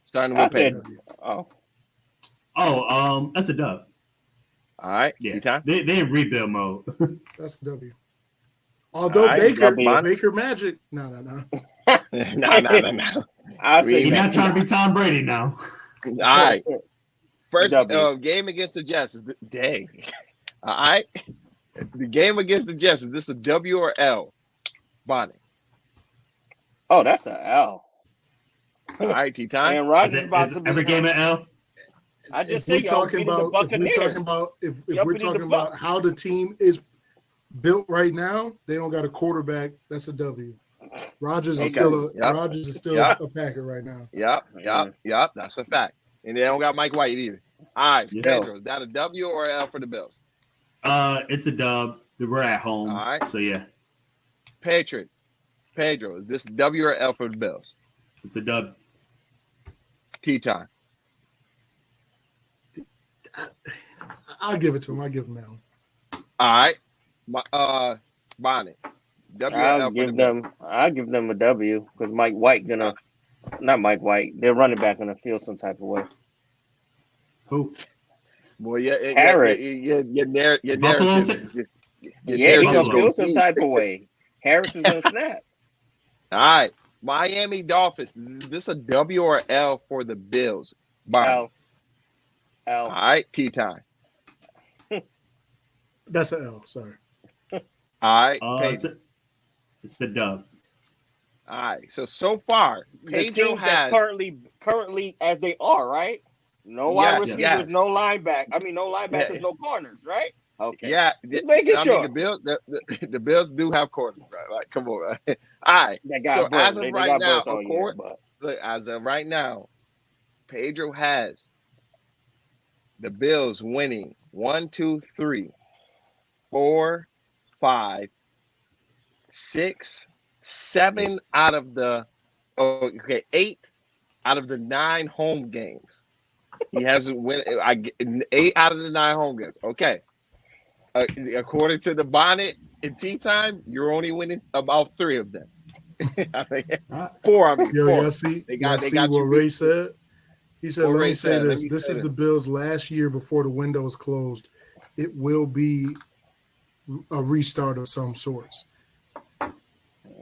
Speaker 1: Starting
Speaker 5: I
Speaker 1: with
Speaker 5: said,
Speaker 1: Pedro.
Speaker 5: oh,
Speaker 3: That's a dub.
Speaker 1: All right.
Speaker 3: Yeah,
Speaker 1: T-Time.
Speaker 3: they in rebuild mode.
Speaker 4: That's a W. Although
Speaker 1: All right,
Speaker 4: Baker,
Speaker 1: W.
Speaker 4: Baker Magic, no.
Speaker 1: No.
Speaker 5: I
Speaker 1: We
Speaker 5: say
Speaker 3: You're
Speaker 1: ain't
Speaker 3: not trying to be Tom Brady now.
Speaker 1: All right. First
Speaker 5: W.
Speaker 1: game against the Jets is dang. All right. The game against the Jets, is this a W or L? Bonnie.
Speaker 5: Oh, that's a L.
Speaker 1: All right, T-Time.
Speaker 5: And
Speaker 3: Is
Speaker 5: Rodgers
Speaker 3: it,
Speaker 5: about
Speaker 3: is
Speaker 5: to be.
Speaker 3: every game an L?
Speaker 5: I just
Speaker 4: If
Speaker 5: say y'all beating the Buccaneers.
Speaker 4: if
Speaker 5: Y'all
Speaker 4: we're
Speaker 5: beating the
Speaker 4: talking about
Speaker 5: Bucs.
Speaker 4: how the team is built right now, they don't got a quarterback. That's a W. Rodgers is
Speaker 1: Okay.
Speaker 4: still
Speaker 1: Yep. Yep.
Speaker 4: a Packer right now.
Speaker 1: Yep. That's a fact. And they don't got Mike White either. All right,
Speaker 3: Yeah.
Speaker 1: Pedro, is that a W or L for the Bills?
Speaker 3: It's a dub. We're at home.
Speaker 1: All right.
Speaker 3: So yeah,
Speaker 1: Patriots. Pedro, is this a W or L for the Bills?
Speaker 3: it's a dub.
Speaker 1: T-Time.
Speaker 4: I'll give it to him. I'll give him that one.
Speaker 1: All right. Bonnie. W or L for the Bills?
Speaker 5: I'll give them a W because Mike White not Mike White, their running back gonna feel some type of way.
Speaker 3: Who?
Speaker 1: Boy, yeah,
Speaker 5: Harris.
Speaker 1: your
Speaker 3: Buffalo?
Speaker 1: narrative is just, your
Speaker 5: Yeah, he
Speaker 1: narrative
Speaker 5: gonna
Speaker 3: Buffalo.
Speaker 5: feel
Speaker 1: goes
Speaker 5: some
Speaker 1: deep.
Speaker 5: type of way. Harris is gonna snap.
Speaker 1: All right. Miami Dolphins. Is this a W or L for the Bills? Bonnie.
Speaker 5: L.
Speaker 1: All right. T-Time.
Speaker 4: That's an L. Sorry.
Speaker 1: All right.
Speaker 3: It's the dub.
Speaker 1: All right. So far,
Speaker 5: The
Speaker 1: Pedro
Speaker 5: team
Speaker 1: has
Speaker 5: that's currently as they are, right? No wide
Speaker 1: Yes,
Speaker 5: receivers,
Speaker 1: yes.
Speaker 5: no linebacker. I mean, no linebackers,
Speaker 1: Yeah.
Speaker 5: no corners, right? Okay.
Speaker 1: yeah.
Speaker 5: Just making sure.
Speaker 1: The Bills, the Bills do have corners, right? Like, come on, right? All right.
Speaker 5: That got
Speaker 1: So
Speaker 5: broke.
Speaker 1: as of
Speaker 5: They
Speaker 1: right
Speaker 5: got
Speaker 1: now,
Speaker 5: broke all year, but
Speaker 1: Look, as of right now, Pedro has the Bills winning 1, 2, 3, 4, 5, 6, 7 out of the 8 out of the 9 home games. He hasn't win. 8 out of the 9 home games. Okay. According to the bonnet and tea time, you're only winning about 3 of them. I think 4. I mean,
Speaker 4: Yo,
Speaker 1: 4.
Speaker 4: y'all see,
Speaker 1: They got
Speaker 4: what
Speaker 1: you
Speaker 4: Ray
Speaker 1: beat.
Speaker 4: said? He said,
Speaker 1: What
Speaker 4: let
Speaker 1: Ray
Speaker 4: me say
Speaker 1: said, let
Speaker 4: this.
Speaker 1: me
Speaker 4: This
Speaker 1: say
Speaker 4: is
Speaker 1: this.
Speaker 4: the Bills' last year before the window is closed. It will be a restart of some sorts.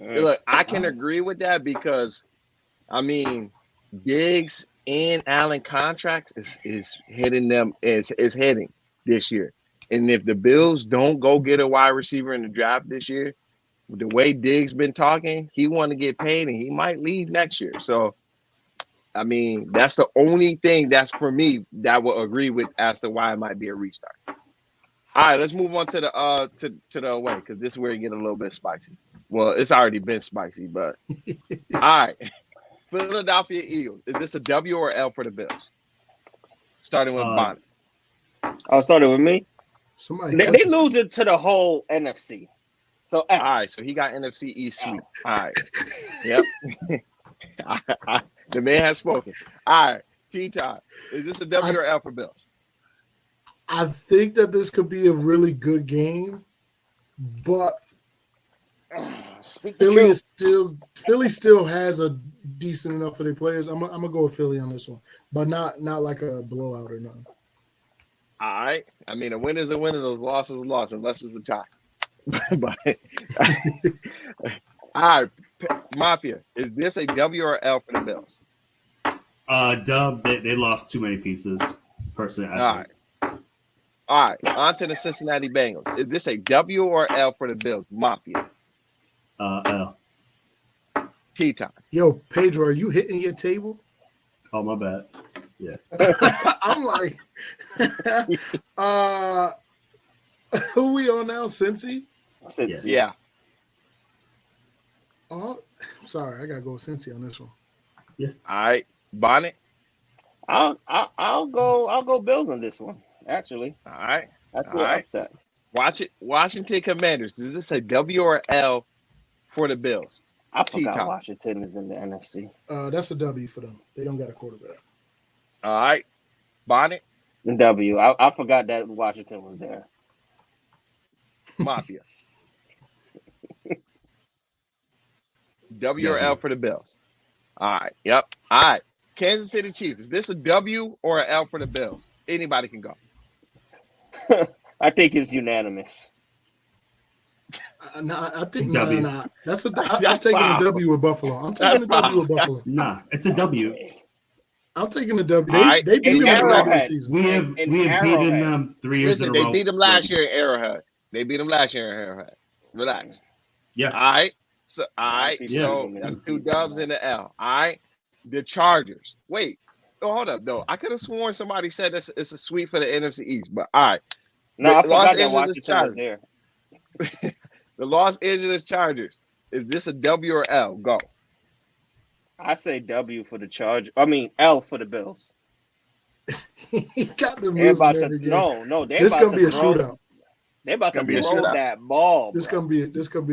Speaker 1: Look, I can agree with that because, I mean, Diggs and Allen contracts is hitting them is hitting this year, and if the Bills don't go get a wide receiver in the draft this year, the way Diggs been talking, he want to get paid and he might leave next year. So, I mean, that's the only thing that's for me that will agree with as to why it might be a restart. All right, let's move on to the to the away because this is where it get a little bit spicy. Well, it's already been spicy, but all right. Philadelphia Eagles. Is this a W or L for the Bills? Starting with Bonnie.
Speaker 5: I'll start it with me.
Speaker 4: Somebody
Speaker 5: They lose it to the whole NFC. So
Speaker 1: All right, so he got NFC East sweep. All right. Yep. The man has spoken. All right. T-Time. Is this a W or L for Bills?
Speaker 4: I think that this could be a really good game, but
Speaker 5: speak the truth.
Speaker 4: Philly still has a decent enough for their players. I'm gonna go with Philly on this one, but not like a blowout or nothing.
Speaker 1: All right. I mean, a win is a win, and those losses is a loss, unless it's a tie. But all right, Mafia. Is this a W or L for the Bills?
Speaker 3: Dub. They lost too many pieces. Personally,
Speaker 1: All right. All right. On to the Cincinnati Bengals. Is this a W or L for the Bills? Mafia.
Speaker 3: L.
Speaker 1: T-Time.
Speaker 4: Yo, Pedro, are you hitting your table?
Speaker 3: Oh, my bad.
Speaker 4: I'm like, who we on now? Cincy?
Speaker 5: Since
Speaker 1: Yeah.
Speaker 4: Oh, sorry, I gotta go with Cincy on this one.
Speaker 1: All right. Bonnet.
Speaker 5: I'll go Bills on this one. Actually,
Speaker 1: All right.
Speaker 5: that's
Speaker 1: All
Speaker 5: good
Speaker 1: right.
Speaker 5: upset.
Speaker 1: Watch it. Washington Commanders. Is this a W or L for the Bills?
Speaker 5: I forgot
Speaker 1: T-top.
Speaker 5: Washington is in the NFC.
Speaker 4: That's a W for them. They don't got a quarterback.
Speaker 1: All right. Bonnet.
Speaker 5: W. I forgot that Washington was there.
Speaker 1: Mafia. W or L for the Bills? All right. Yep. All right. Kansas City Chiefs. Is this a W or an L for the Bills? Anybody can go.
Speaker 5: I think it's unanimous.
Speaker 4: I think
Speaker 3: W.
Speaker 4: nah. That's a. I'm
Speaker 1: That's
Speaker 4: taking
Speaker 1: foul.
Speaker 4: a W with Buffalo. I'm
Speaker 1: That's
Speaker 4: taking a W
Speaker 1: foul.
Speaker 4: with Buffalo.
Speaker 3: Nah, it's a W.
Speaker 4: I'm taking a W.
Speaker 1: All right.
Speaker 4: They beat
Speaker 5: In
Speaker 4: them in the regular
Speaker 5: Arrowhead.
Speaker 4: season.
Speaker 3: We have
Speaker 5: And
Speaker 3: beaten
Speaker 5: Arrowhead.
Speaker 3: them 3 years
Speaker 1: Listen,
Speaker 3: in a
Speaker 1: they
Speaker 3: row.
Speaker 1: beat them last year in Arrowhead. They beat them last year in Arrowhead. Relax.
Speaker 3: Yes.
Speaker 1: All right. So all right.
Speaker 5: Yeah.
Speaker 1: So that's 2 dubs in the L. All right. The Chargers. Wait. Oh, hold up, though. I could have sworn somebody said it's a sweep for the NFC East, but all right.
Speaker 5: No, I
Speaker 1: The Los
Speaker 5: forgot that
Speaker 1: Angeles
Speaker 5: Washington was
Speaker 1: Chargers.
Speaker 5: there.
Speaker 1: The Los Angeles Chargers. Is this a W or L? Go.
Speaker 5: I say W for the Charge. I mean L for the Bills.
Speaker 4: He got the
Speaker 5: They're
Speaker 4: Bills
Speaker 5: about
Speaker 4: in
Speaker 5: to
Speaker 4: there again.
Speaker 5: No. They're
Speaker 4: This
Speaker 5: about
Speaker 4: gonna
Speaker 5: to
Speaker 4: be a
Speaker 5: throw.
Speaker 4: shootout.
Speaker 5: They're about to
Speaker 1: Gonna be a
Speaker 5: throw
Speaker 1: shootout.
Speaker 5: that ball.
Speaker 4: This
Speaker 5: bro.
Speaker 4: gonna be a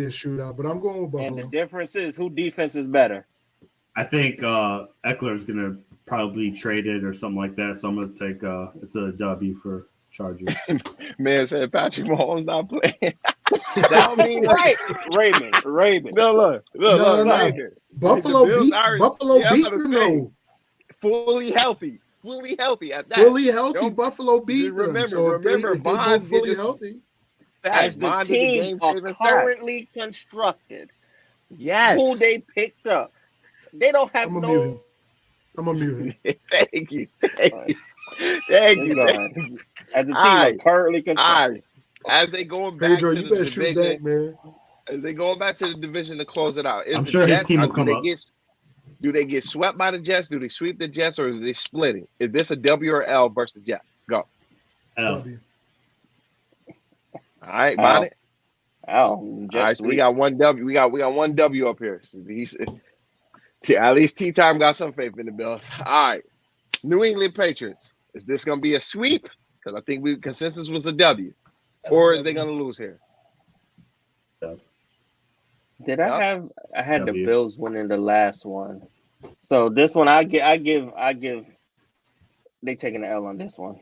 Speaker 4: shootout. But I'm going with
Speaker 5: And the
Speaker 4: Buffalo.
Speaker 5: difference is who defense is better.
Speaker 3: I think Eckler is going to probably be traded or something like that. So I'm going to take it's a W for Chargers.
Speaker 1: Man said Patrick Mahomes not playing. That don't mean
Speaker 5: Right, Raymond.
Speaker 1: No, look.
Speaker 4: No.
Speaker 1: right here.
Speaker 4: Buffalo
Speaker 1: The Bills
Speaker 4: beat
Speaker 1: are-
Speaker 4: Buffalo
Speaker 1: yeah, I'm
Speaker 4: beat
Speaker 1: gonna
Speaker 4: them
Speaker 1: say.
Speaker 4: though.
Speaker 1: Fully healthy at that.
Speaker 4: Fully healthy.
Speaker 1: Don't-
Speaker 4: Buffalo beat them.
Speaker 1: remember-
Speaker 4: So if they
Speaker 1: remember,
Speaker 4: both
Speaker 1: Bond did
Speaker 4: fully
Speaker 1: this-
Speaker 4: healthy,
Speaker 5: As the
Speaker 1: Bond did
Speaker 5: teams
Speaker 1: game
Speaker 5: are
Speaker 1: saving sack.
Speaker 5: currently constructed,
Speaker 1: Yes.
Speaker 5: who they picked up, they don't have
Speaker 4: I'm gonna mute him.
Speaker 5: no.
Speaker 4: I'm gonna mute him.
Speaker 1: Thank you. Thank
Speaker 5: It's
Speaker 1: you.
Speaker 5: gone. As the teams
Speaker 1: All
Speaker 5: are
Speaker 1: right.
Speaker 5: currently
Speaker 1: All
Speaker 5: constructed.
Speaker 1: right. As they going back
Speaker 4: Pedro,
Speaker 1: to
Speaker 4: you
Speaker 1: the
Speaker 4: better shoot
Speaker 1: division,
Speaker 4: that, man.
Speaker 1: as they going back to the division to close it out. Is
Speaker 3: I'm
Speaker 1: the
Speaker 3: sure his
Speaker 1: Jets,
Speaker 3: team will
Speaker 1: do
Speaker 3: come
Speaker 1: they
Speaker 3: up.
Speaker 1: Do they get swept by the Jets? Do they sweep the Jets, or is they splitting? Is this a W or L versus the Jets? Go.
Speaker 3: L.
Speaker 4: W.
Speaker 1: All right,
Speaker 5: L.
Speaker 1: Bonnet.
Speaker 5: Oh,
Speaker 1: All right,
Speaker 5: just
Speaker 1: so we got one W. We got one W up here. So at least Tea Time got some faith in the Bills. All right, New England Patriots. Is this gonna be a sweep? Because I think consensus was a W, or is they gonna lose here?
Speaker 5: Did
Speaker 1: Yep.
Speaker 5: I had the
Speaker 3: W.
Speaker 5: Bills winning the last one. So this one I give they taking the L on this one.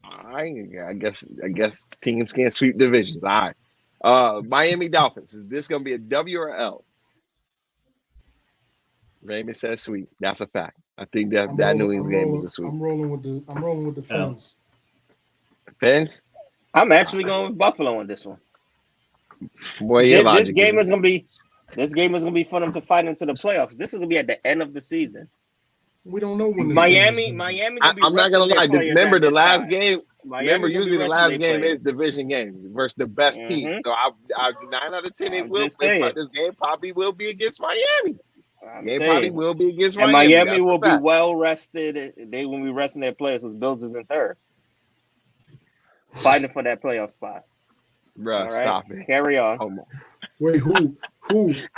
Speaker 1: I guess teams can't sweep divisions. All right. Miami Dolphins. Is this gonna be a W or L? Raymond says sweep. That's a fact. I think that New England game is a sweep.
Speaker 4: I'm rolling with the
Speaker 3: L.
Speaker 4: Fins.
Speaker 1: Fans?
Speaker 5: I'm actually going with Buffalo on this one.
Speaker 1: Boy, your
Speaker 5: This
Speaker 1: logic
Speaker 5: game
Speaker 1: is-
Speaker 5: is gonna be for them to fight into the playoffs. This is gonna be at the end of the season.
Speaker 4: We don't know when this
Speaker 5: Miami.
Speaker 4: game is.
Speaker 1: I'm not gonna lie. Remember the last game. Remember, usually the last game
Speaker 5: is
Speaker 1: is division games versus the best team.
Speaker 5: Mhm.
Speaker 1: So I 9 out of 10 it
Speaker 5: I'm
Speaker 1: will.
Speaker 5: just saying.
Speaker 1: This game probably will be against Miami.
Speaker 5: I'm
Speaker 1: Game probably
Speaker 5: saying.
Speaker 1: will be against
Speaker 5: And
Speaker 1: Miami.
Speaker 5: Miami
Speaker 1: That's a
Speaker 5: will be
Speaker 1: fact.
Speaker 5: well rested. They will be resting their players because Bills is in third, fighting for that playoff spot.
Speaker 1: Bruh,
Speaker 5: All right,
Speaker 1: stop it.
Speaker 5: carry on.
Speaker 1: Come on.
Speaker 4: Wait, who?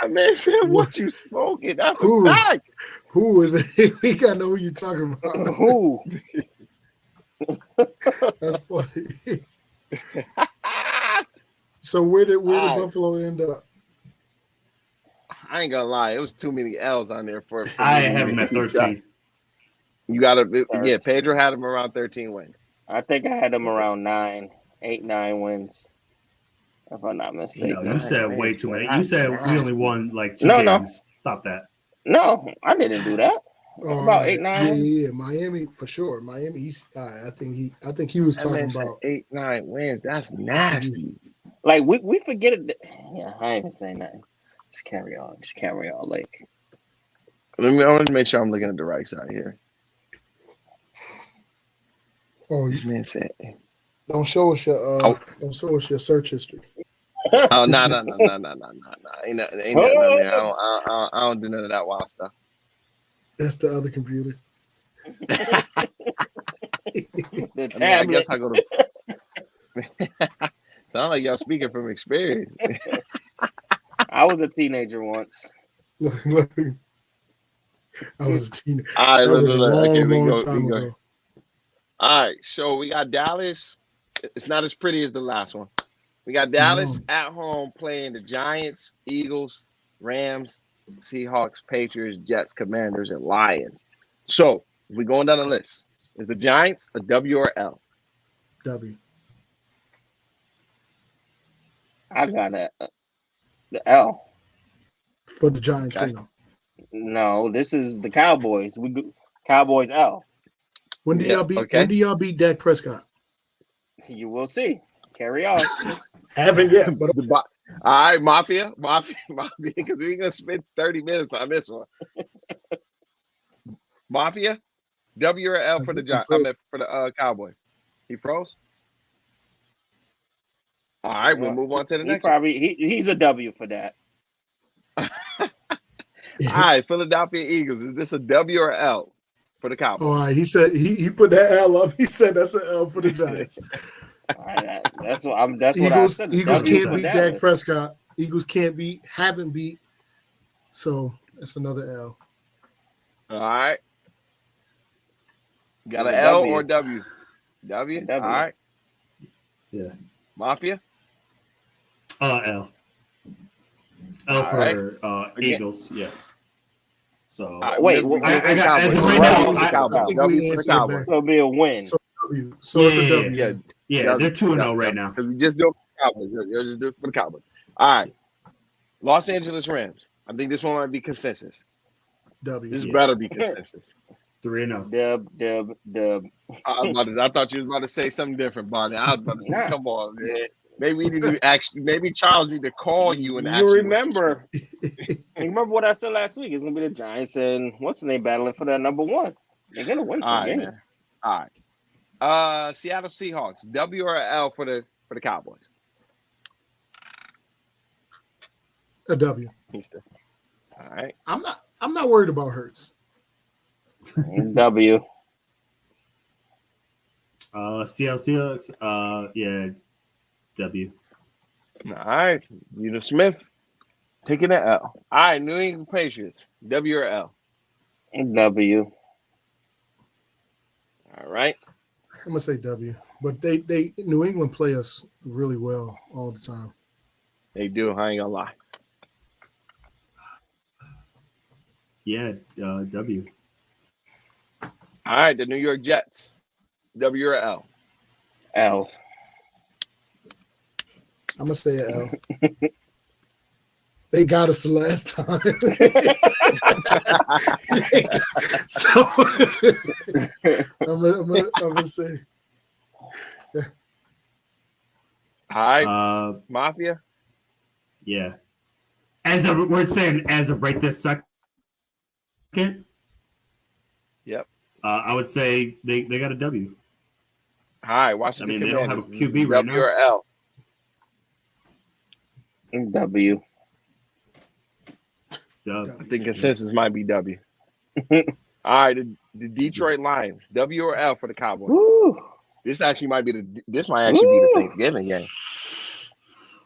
Speaker 1: That man said, "What you smoking?" That's
Speaker 4: Who?
Speaker 1: a fact.
Speaker 4: Who is it? We gotta know who you talking about.
Speaker 5: Who?
Speaker 4: That's funny. So where did
Speaker 1: Alright.
Speaker 4: Buffalo end up?
Speaker 1: I ain't gonna lie, it was too many L's on there for
Speaker 3: I
Speaker 1: me to
Speaker 3: have him
Speaker 1: even
Speaker 3: at
Speaker 1: keep
Speaker 3: 13.
Speaker 1: You gotta, yeah.
Speaker 5: 13.
Speaker 1: Pedro had him around 13 wins.
Speaker 5: I think I had them around 9 wins, if I'm not mistaken.
Speaker 3: No, you said way too many. You
Speaker 1: That's
Speaker 3: said we only
Speaker 1: nasty.
Speaker 3: won like 2
Speaker 5: No.
Speaker 3: games. Stop that.
Speaker 5: No, I didn't do that. About 8, 9.
Speaker 4: Yeah, Miami for sure. Miami. I think he was
Speaker 1: That
Speaker 4: talking
Speaker 1: man said
Speaker 4: about.
Speaker 1: 8, 9 wins. That's nasty.
Speaker 5: Like we forget it. Yeah, I ain't even saying nothing. Just carry on. Like
Speaker 1: I want to make sure I'm looking at the right side here.
Speaker 4: Oh,
Speaker 1: This man said,
Speaker 4: don't show us your don't show us your search history.
Speaker 1: "Oh no, ain't nothing there. I don't do none of that wild stuff."
Speaker 4: That's the other computer.
Speaker 5: The
Speaker 1: I
Speaker 5: tablet.
Speaker 1: guess I go to. Sound like y'all speaking from experience.
Speaker 5: I was a teenager once.
Speaker 4: I was a teenager.
Speaker 1: All right,
Speaker 4: That was a
Speaker 1: look.
Speaker 4: long,
Speaker 1: Okay,
Speaker 4: long time
Speaker 1: we go.
Speaker 4: ago.
Speaker 1: All right, so we got Dallas. It's not as pretty as the last one. We got Dallas at home playing the Giants, Eagles, Rams, Seahawks, Patriots, Jets, Commanders, and Lions. So if we're going down the list, is the Giants a W or L?
Speaker 4: W.
Speaker 5: I got the L.
Speaker 4: For the Giants,
Speaker 1: Okay.
Speaker 4: we know.
Speaker 5: No, this is the Cowboys. Cowboys L.
Speaker 4: When do y'all beat? When do y'all beat Dak Prescott?
Speaker 5: You will see. Carry on.
Speaker 4: Haven't yet, but
Speaker 1: All right, Mafia, because we're gonna spend 30 minutes on this one. Mafia, W or L for the Giants? I mean, for the Cowboys. He froze. All right, we'll move on to the next one.
Speaker 5: He's a W for that.
Speaker 1: All right, Philadelphia Eagles. Is this a W or L for the Cowboys?
Speaker 4: all right. He said he put that L up. He said that's an L for the Giants.
Speaker 5: All right, that's what I
Speaker 4: Eagles
Speaker 5: said.
Speaker 4: Eagles
Speaker 5: W
Speaker 4: can't
Speaker 5: for
Speaker 4: beat
Speaker 5: Dallas.
Speaker 4: Dak Prescott. Eagles haven't beat. So that's another L.
Speaker 1: All right. Got
Speaker 5: It's
Speaker 1: an
Speaker 5: a
Speaker 1: L
Speaker 5: W.
Speaker 1: or W? W.
Speaker 5: W.
Speaker 1: All right.
Speaker 3: Yeah.
Speaker 1: Mafia.
Speaker 3: L. L
Speaker 1: All
Speaker 3: for
Speaker 1: right.
Speaker 3: Eagles. Yeah. So
Speaker 1: All right,
Speaker 5: Wait,
Speaker 1: we're
Speaker 3: I
Speaker 1: for the
Speaker 3: got- as
Speaker 1: Cowboys.
Speaker 3: of
Speaker 1: We're
Speaker 3: right
Speaker 1: right
Speaker 3: now,
Speaker 1: for the
Speaker 3: I
Speaker 1: Cowboys.
Speaker 4: think
Speaker 1: W
Speaker 4: we
Speaker 1: for the
Speaker 4: answered it
Speaker 1: Cowboys.
Speaker 4: back.
Speaker 5: So it'll be a win.
Speaker 4: So W. So it's a
Speaker 3: Yeah,
Speaker 4: W.
Speaker 1: Yeah,
Speaker 3: yeah, they're 2-0 right now.
Speaker 1: because we just do it for the Cowboys. You'll just do it for the Cowboys. All right. Los Angeles Rams. I think this one might be consensus.
Speaker 4: W.
Speaker 1: This
Speaker 3: Yeah.
Speaker 1: better be consensus.
Speaker 3: 3-0.
Speaker 5: Dub.
Speaker 1: I thought you was about to say something different, Bonnie. I was about to say,
Speaker 5: Nah.
Speaker 1: come on, man. Maybe we need to actually. Maybe Charles need to call you and ask
Speaker 5: You
Speaker 1: you
Speaker 5: remember? You remember what I said last week? It's gonna be the Giants and what's the name battling for that number one. They're gonna win
Speaker 1: All
Speaker 5: some
Speaker 1: right,
Speaker 5: games.
Speaker 1: man. All right. Seattle Seahawks. W or L for the Cowboys?
Speaker 4: A W.
Speaker 1: All right.
Speaker 4: I'm not worried about Hurts.
Speaker 5: W.
Speaker 3: Seattle Seahawks. Yeah. W.
Speaker 1: All right. Eugene Smith taking an L. All right. New England Patriots. W or L?
Speaker 5: W.
Speaker 1: All right.
Speaker 4: I'm gonna say W. But they New England play us really well all the time.
Speaker 1: They do. I ain't gonna lie.
Speaker 3: Yeah. W.
Speaker 1: All right. The New York Jets. W or L?
Speaker 5: L.
Speaker 4: I'm gonna say a L. They got us the last time. So I'm gonna say
Speaker 1: All right. Mafia.
Speaker 3: Yeah. We're saying as of right this second.
Speaker 1: Yep.
Speaker 3: I would say they got a W.
Speaker 1: All right. Washington
Speaker 3: I mean, they don't have a
Speaker 1: Commanders.
Speaker 3: QB right
Speaker 1: W
Speaker 3: now.
Speaker 1: or L?
Speaker 5: W.
Speaker 1: I think consensus might be W. All right, the Detroit Lions. W or L for the Cowboys?
Speaker 5: Woo.
Speaker 1: This might actually be the Thanksgiving game.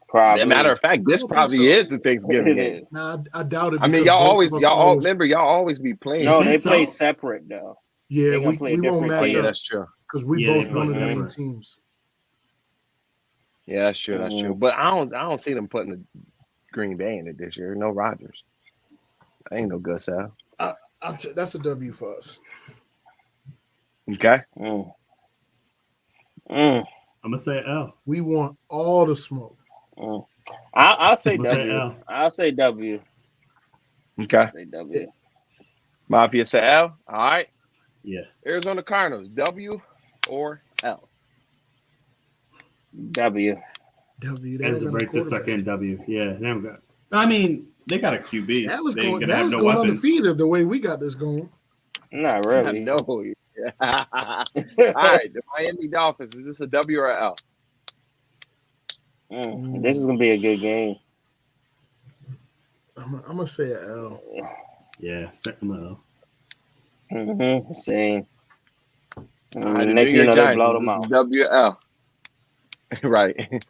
Speaker 5: Probably.
Speaker 1: As a matter of fact, this
Speaker 4: I don't think
Speaker 1: probably
Speaker 4: so.
Speaker 1: is the Thanksgiving
Speaker 5: It
Speaker 1: game.
Speaker 5: is.
Speaker 4: nah, I doubt it.
Speaker 1: I mean,
Speaker 4: because both of us always-
Speaker 1: remember y'all always be playing.
Speaker 5: No,
Speaker 3: think
Speaker 5: they
Speaker 3: so?
Speaker 5: play separate though.
Speaker 4: Yeah,
Speaker 5: they
Speaker 4: we
Speaker 5: gonna play
Speaker 4: won't
Speaker 5: different
Speaker 1: Oh,
Speaker 4: match
Speaker 1: yeah,
Speaker 4: up
Speaker 1: that's true.
Speaker 4: because we
Speaker 3: Yeah,
Speaker 4: both
Speaker 3: they
Speaker 4: one of the
Speaker 3: play
Speaker 4: main
Speaker 3: separate.
Speaker 4: teams.
Speaker 1: Yeah, that's true. That's true. But I don't see them putting the Green Bay in it this year. No Rodgers. I ain't no good Sal.
Speaker 4: That's a W for us.
Speaker 1: Okay.
Speaker 5: Mm.
Speaker 3: I'm gonna say L.
Speaker 4: We want all the smoke.
Speaker 5: Mm. I'll say
Speaker 3: I'm gonna say
Speaker 5: W.
Speaker 3: L.
Speaker 5: I'll say W.
Speaker 1: Okay.
Speaker 5: I'll say W.
Speaker 1: Mafia say L. All right.
Speaker 3: Yeah.
Speaker 1: Arizona Cardinals. W or L?
Speaker 5: W.
Speaker 4: W. They
Speaker 3: As
Speaker 4: don't
Speaker 3: of
Speaker 4: got no
Speaker 3: right this
Speaker 4: quarterback.
Speaker 3: second, W. Yeah. They haven't got. I mean, they got a QB.
Speaker 4: That was
Speaker 3: they ain't
Speaker 4: going.
Speaker 3: gonna
Speaker 4: That
Speaker 3: have
Speaker 4: was
Speaker 3: no
Speaker 4: going
Speaker 3: weapons.
Speaker 4: undefeated the way we got this going.
Speaker 5: Not
Speaker 1: I
Speaker 5: really.
Speaker 1: know. All right. The Miami Dolphins. Is this a W or a L?
Speaker 5: This is gonna be a good game.
Speaker 4: I'm gonna say a L.
Speaker 3: Yeah. Second L.
Speaker 5: Same. Next thing you know, they blow them out.
Speaker 1: WL. Right.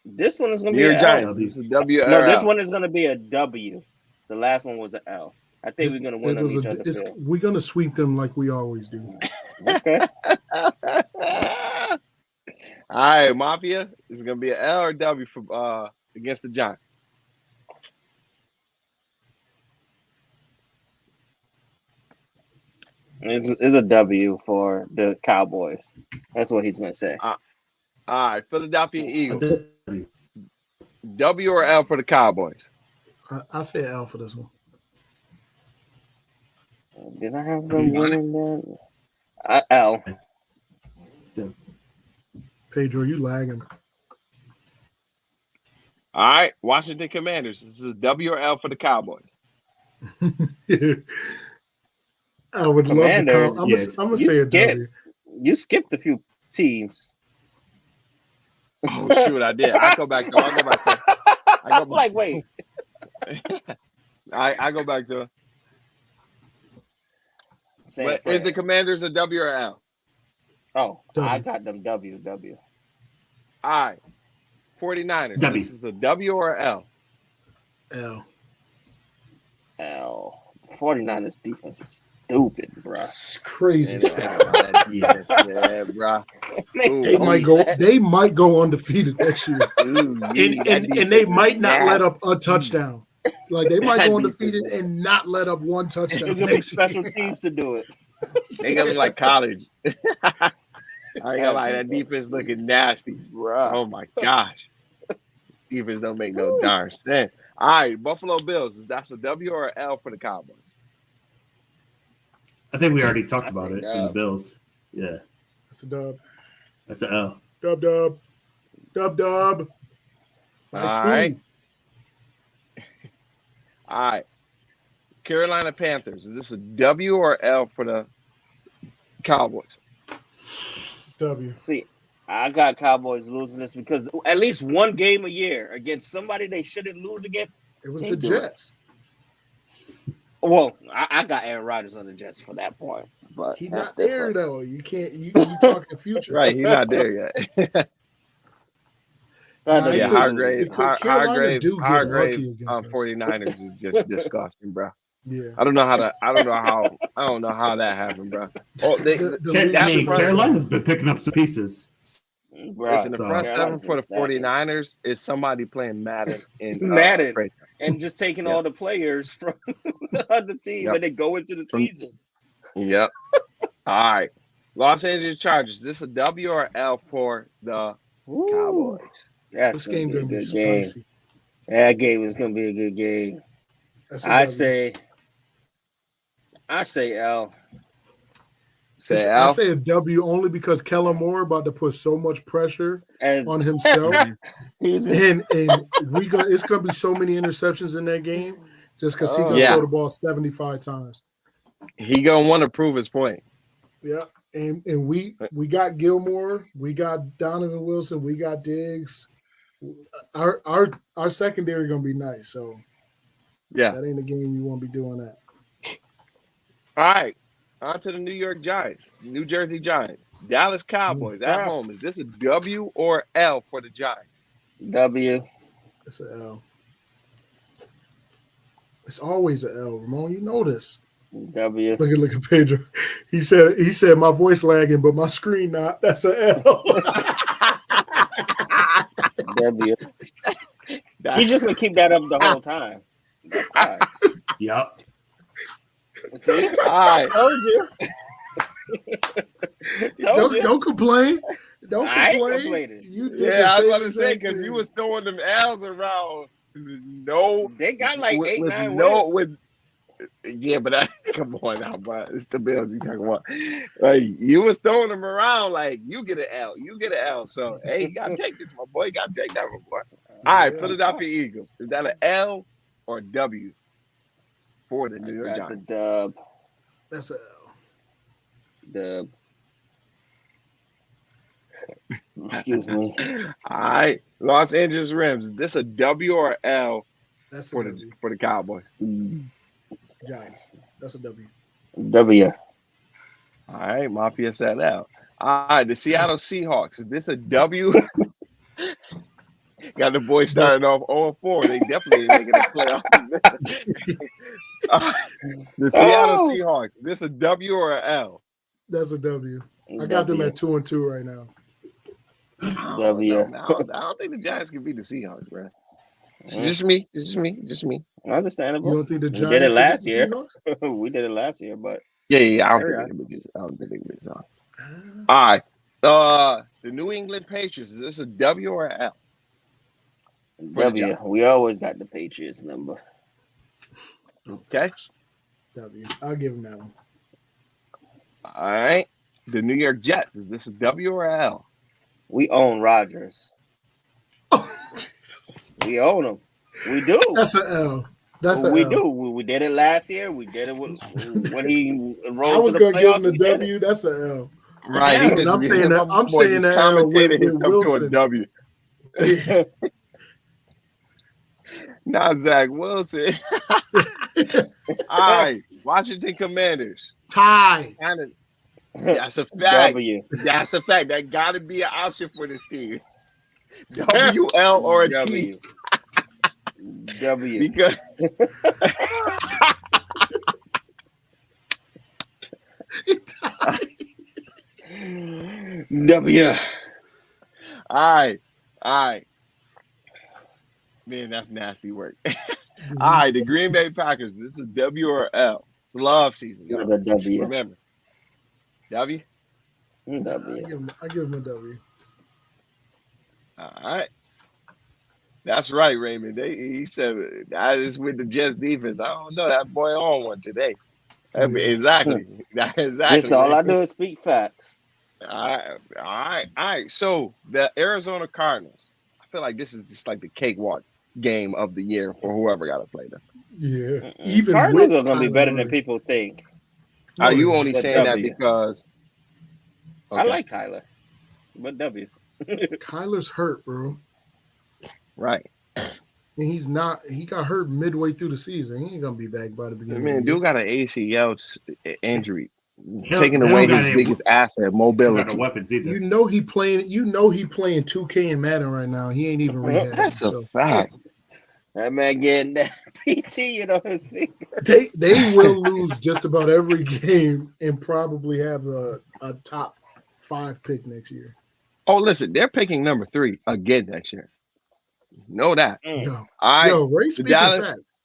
Speaker 5: This one is gonna
Speaker 1: New
Speaker 5: be
Speaker 1: York
Speaker 5: an
Speaker 1: Giants.
Speaker 5: L.
Speaker 1: This is WL.
Speaker 5: No, this one is gonna be a W. The last one was an L. I think we're gonna win on each other's field.
Speaker 4: We're gonna sweep them like we always do.
Speaker 5: Okay.
Speaker 1: All right, Mafia. This is gonna be an L or W for against the Giants.
Speaker 5: It's a W for the Cowboys. That's what he's gonna say.
Speaker 1: All right, Philadelphia Eagles. W or L for the Cowboys?
Speaker 4: I say L for this one.
Speaker 5: Did I have them winning that? L.
Speaker 4: Pedro, you lagging.
Speaker 1: All right, Washington Commanders. This is W or L for the Cowboys?
Speaker 4: I would
Speaker 5: Commanders,
Speaker 4: love to I'm gonna say a W.
Speaker 5: You skipped a few teams.
Speaker 1: Oh shoot, I did. I go back to.
Speaker 5: I'm like, wait.
Speaker 1: I go back to. But is the Commanders a W or L?
Speaker 5: Oh,
Speaker 4: W.
Speaker 5: I got them W.
Speaker 1: All right. 49ers.
Speaker 3: W.
Speaker 1: This is a W or L?
Speaker 4: L.
Speaker 5: 49ers defense is stupid, bro.
Speaker 4: It's crazy
Speaker 1: Man,
Speaker 4: stuff.
Speaker 1: yeah, bro.
Speaker 4: They might go undefeated next year.
Speaker 1: And
Speaker 4: And they might not let up a touchdown. Like they might go undefeated and not let up one touchdown.
Speaker 5: It's gonna be special teams to do it.
Speaker 1: They gonna be like college. I ain't gonna lie, that defense looking nasty.
Speaker 5: Bruh.
Speaker 1: Oh my gosh. Defense don't make no darn sense. All right, Buffalo Bills. That's a W or L for the Cowboys?
Speaker 3: I think we already talked
Speaker 5: I
Speaker 3: about
Speaker 5: say
Speaker 3: it in the Bills. Yeah,
Speaker 4: That's a dub.
Speaker 3: that's an L.
Speaker 4: Dub.
Speaker 1: All right. All right. Carolina Panthers. Is this a W or L for the Cowboys?
Speaker 4: W.
Speaker 5: See, I got Cowboys losing this because at least one game a year against somebody they shouldn't lose against.
Speaker 4: It was
Speaker 5: Can't
Speaker 4: the
Speaker 5: do it.
Speaker 4: Jets.
Speaker 5: Well, I got Aaron Rodgers on the Jets for that point, but
Speaker 4: He's
Speaker 5: that's
Speaker 4: not there
Speaker 5: different.
Speaker 4: though. You can't. You talking future,
Speaker 1: Right, he's not there yet.
Speaker 4: Nah,
Speaker 1: Yeah,
Speaker 4: Hargrave.
Speaker 1: Hargrave
Speaker 4: do get lucky against us.
Speaker 1: 49ers is just disgusting, bro.
Speaker 4: Yeah.
Speaker 1: I don't know how that happened, bro. Oh,
Speaker 3: Carolina's been picking up some pieces.
Speaker 1: listen, the front seven
Speaker 5: Carolina's
Speaker 1: for the
Speaker 5: been stacking.
Speaker 1: 49ers is somebody playing Madden in
Speaker 5: Madden.
Speaker 1: Freight.
Speaker 5: And just taking
Speaker 1: Yep.
Speaker 5: all the players from the other team
Speaker 1: Yep.
Speaker 5: and then go into the season.
Speaker 1: Yep. All right. Los Angeles Chargers. Is this a W or L for the Cowboys?
Speaker 5: That's
Speaker 4: This game
Speaker 5: gonna
Speaker 4: gonna
Speaker 5: be a
Speaker 4: be
Speaker 5: good game.
Speaker 4: spicy.
Speaker 5: That game is gonna be a good game.
Speaker 4: That's a
Speaker 5: I
Speaker 4: W.
Speaker 5: say L.
Speaker 1: Say
Speaker 4: I
Speaker 1: L.
Speaker 4: say a W only because Kellen Moore about to put so much pressure
Speaker 5: As
Speaker 4: on himself,
Speaker 5: he's
Speaker 4: and it's gonna be so many interceptions in that game just because he gonna
Speaker 1: Yeah.
Speaker 4: throw the ball 75 times.
Speaker 1: He gonna want to prove his point.
Speaker 4: Yeah, and we got Gilmore, we got Donovan Wilson, we got Diggs. Our secondary gonna be nice, so
Speaker 1: Yeah.
Speaker 4: that ain't a game you want to be doing that.
Speaker 1: All right. On to the New York Giants, New Jersey Giants, Dallas Cowboys at home. Is this a W or L for the Giants?
Speaker 5: W.
Speaker 4: It's an L. It's always an L, Ramon. You know this.
Speaker 5: W.
Speaker 4: Look at Pedro. He said my voice lagging, but my screen not. That's an L.
Speaker 5: W. He's just gonna keep that up the whole time. That's fine.
Speaker 3: Yep.
Speaker 5: See?
Speaker 1: All right.
Speaker 5: Told you. Told you.
Speaker 4: Don't complain. Don't
Speaker 5: I ain't
Speaker 4: complain.
Speaker 5: complaining.
Speaker 4: You did
Speaker 1: Yeah, I was
Speaker 4: the
Speaker 1: about to
Speaker 4: same
Speaker 1: say
Speaker 4: exact
Speaker 1: because you
Speaker 4: thing.
Speaker 1: was throwing them L's around. No,
Speaker 5: They got like
Speaker 1: with
Speaker 5: 8-9
Speaker 1: no
Speaker 5: wins.
Speaker 1: with. Yeah, but come on now, bro. It's the Bills you talking about. Like you was throwing them around like you get an L, you get an L. So hey, you gotta take this, my boy. You gotta take that, my boy. All right,
Speaker 4: Yeah.
Speaker 1: Philadelphia Eagles. Is that an L or W for the New York
Speaker 5: Got the
Speaker 1: Giants?
Speaker 5: dub.
Speaker 4: That's an L.
Speaker 5: Dub. Excuse me.
Speaker 1: All right, Los Angeles Rams. Is this a W or L
Speaker 4: That's a
Speaker 1: for
Speaker 4: W.
Speaker 1: the Cowboys?
Speaker 4: Giants. That's a W.
Speaker 5: W.
Speaker 1: All right, Mafia said out. All right, the Seattle Seahawks. Is this a W? Got the boys starting off 0-4. They definitely ain't making the playoffs. The Seattle
Speaker 5: Oh.
Speaker 1: Seahawks. This a W or a L?
Speaker 4: That's a W. I got them at 2-2 right now.
Speaker 5: W.
Speaker 1: I don't think the Giants can beat the Seahawks, bro. It's just me.
Speaker 5: Understandable.
Speaker 4: You don't think the
Speaker 5: We
Speaker 4: Giants
Speaker 5: did it
Speaker 4: can
Speaker 5: last
Speaker 4: beat the
Speaker 5: year.
Speaker 4: Seahawks?
Speaker 5: We did it last year, but
Speaker 1: Yeah. I
Speaker 5: Carry
Speaker 1: don't think they can beat the Seahawks. All right. The New England Patriots. Is this a W or a L?
Speaker 5: W. We always got the Patriots number.
Speaker 1: Okay.
Speaker 4: W. I'll give them that one.
Speaker 1: All right. The New York Jets. Is this a W or a L?
Speaker 5: We own Rodgers.
Speaker 4: Oh, Jesus.
Speaker 5: We own him. We do.
Speaker 4: That's an L. That's an
Speaker 5: we
Speaker 4: L.
Speaker 5: do. We did it last year. We did it when he
Speaker 4: I
Speaker 5: enrolled
Speaker 4: was
Speaker 5: to the
Speaker 4: gonna give
Speaker 5: playoffs.
Speaker 4: him the
Speaker 5: We did it.
Speaker 4: W. That's an L.
Speaker 1: Right.
Speaker 5: Yeah,
Speaker 4: and I'm saying that. I'm
Speaker 1: boy,
Speaker 4: saying
Speaker 1: this
Speaker 4: that L
Speaker 1: commentator has
Speaker 4: with
Speaker 1: come to a
Speaker 4: Wilson.
Speaker 1: W.
Speaker 4: Yeah.
Speaker 1: Not Zach Wilson. All right. Washington Commanders.
Speaker 4: Tie.
Speaker 1: That's a fact.
Speaker 5: W.
Speaker 1: That's a fact. That got to be an option for this team. WL or a T.
Speaker 5: W.
Speaker 1: Because
Speaker 5: W.
Speaker 1: all right. Man, that's nasty work. All right, the Green Bay Packers. This is W or L? It's love season.
Speaker 5: Give
Speaker 1: Y'all.
Speaker 5: it a W.
Speaker 1: Remember. W?
Speaker 5: W.
Speaker 4: I give him a W.
Speaker 1: All right. That's right, Raymond. He said I just with the Jets defense. I don't know. That boy on one today. Exactly. Exactly.
Speaker 5: That's all I do is speak facts.
Speaker 1: All right. So the Arizona Cardinals. I feel like this is just like the cakewalk game of the year for whoever got to play them.
Speaker 4: Yeah. Even
Speaker 5: Cardinals
Speaker 4: with
Speaker 5: are going to be
Speaker 4: Kyler
Speaker 5: better than
Speaker 4: Murray.
Speaker 5: people think.
Speaker 1: Are you only
Speaker 5: But
Speaker 1: saying that
Speaker 5: W.
Speaker 1: because?
Speaker 5: I like Kyler, but W.
Speaker 4: Kyler's hurt, bro.
Speaker 1: Right.
Speaker 4: And he's not. He got hurt midway through the season. He ain't gonna be back by the beginning.
Speaker 1: Man,
Speaker 4: of the
Speaker 1: dude got an ACL injury,
Speaker 3: Hell,
Speaker 1: taking
Speaker 3: they
Speaker 1: away
Speaker 3: don't got
Speaker 1: his
Speaker 3: any-
Speaker 1: biggest asset,
Speaker 3: Got no
Speaker 1: mobility.
Speaker 3: weapons either.
Speaker 4: You know he playing 2K and Madden right now. He ain't even rehabbing.
Speaker 1: That's a
Speaker 4: So
Speaker 1: fact.
Speaker 5: That man getting that PT on his feet.
Speaker 4: they will lose just about every game and probably have a top 5 pick next year.
Speaker 1: Oh, listen, they're picking number 3 again next year. Know that.
Speaker 4: Yo,
Speaker 1: All right.
Speaker 4: Ray speaking
Speaker 1: Dallas-
Speaker 4: facts.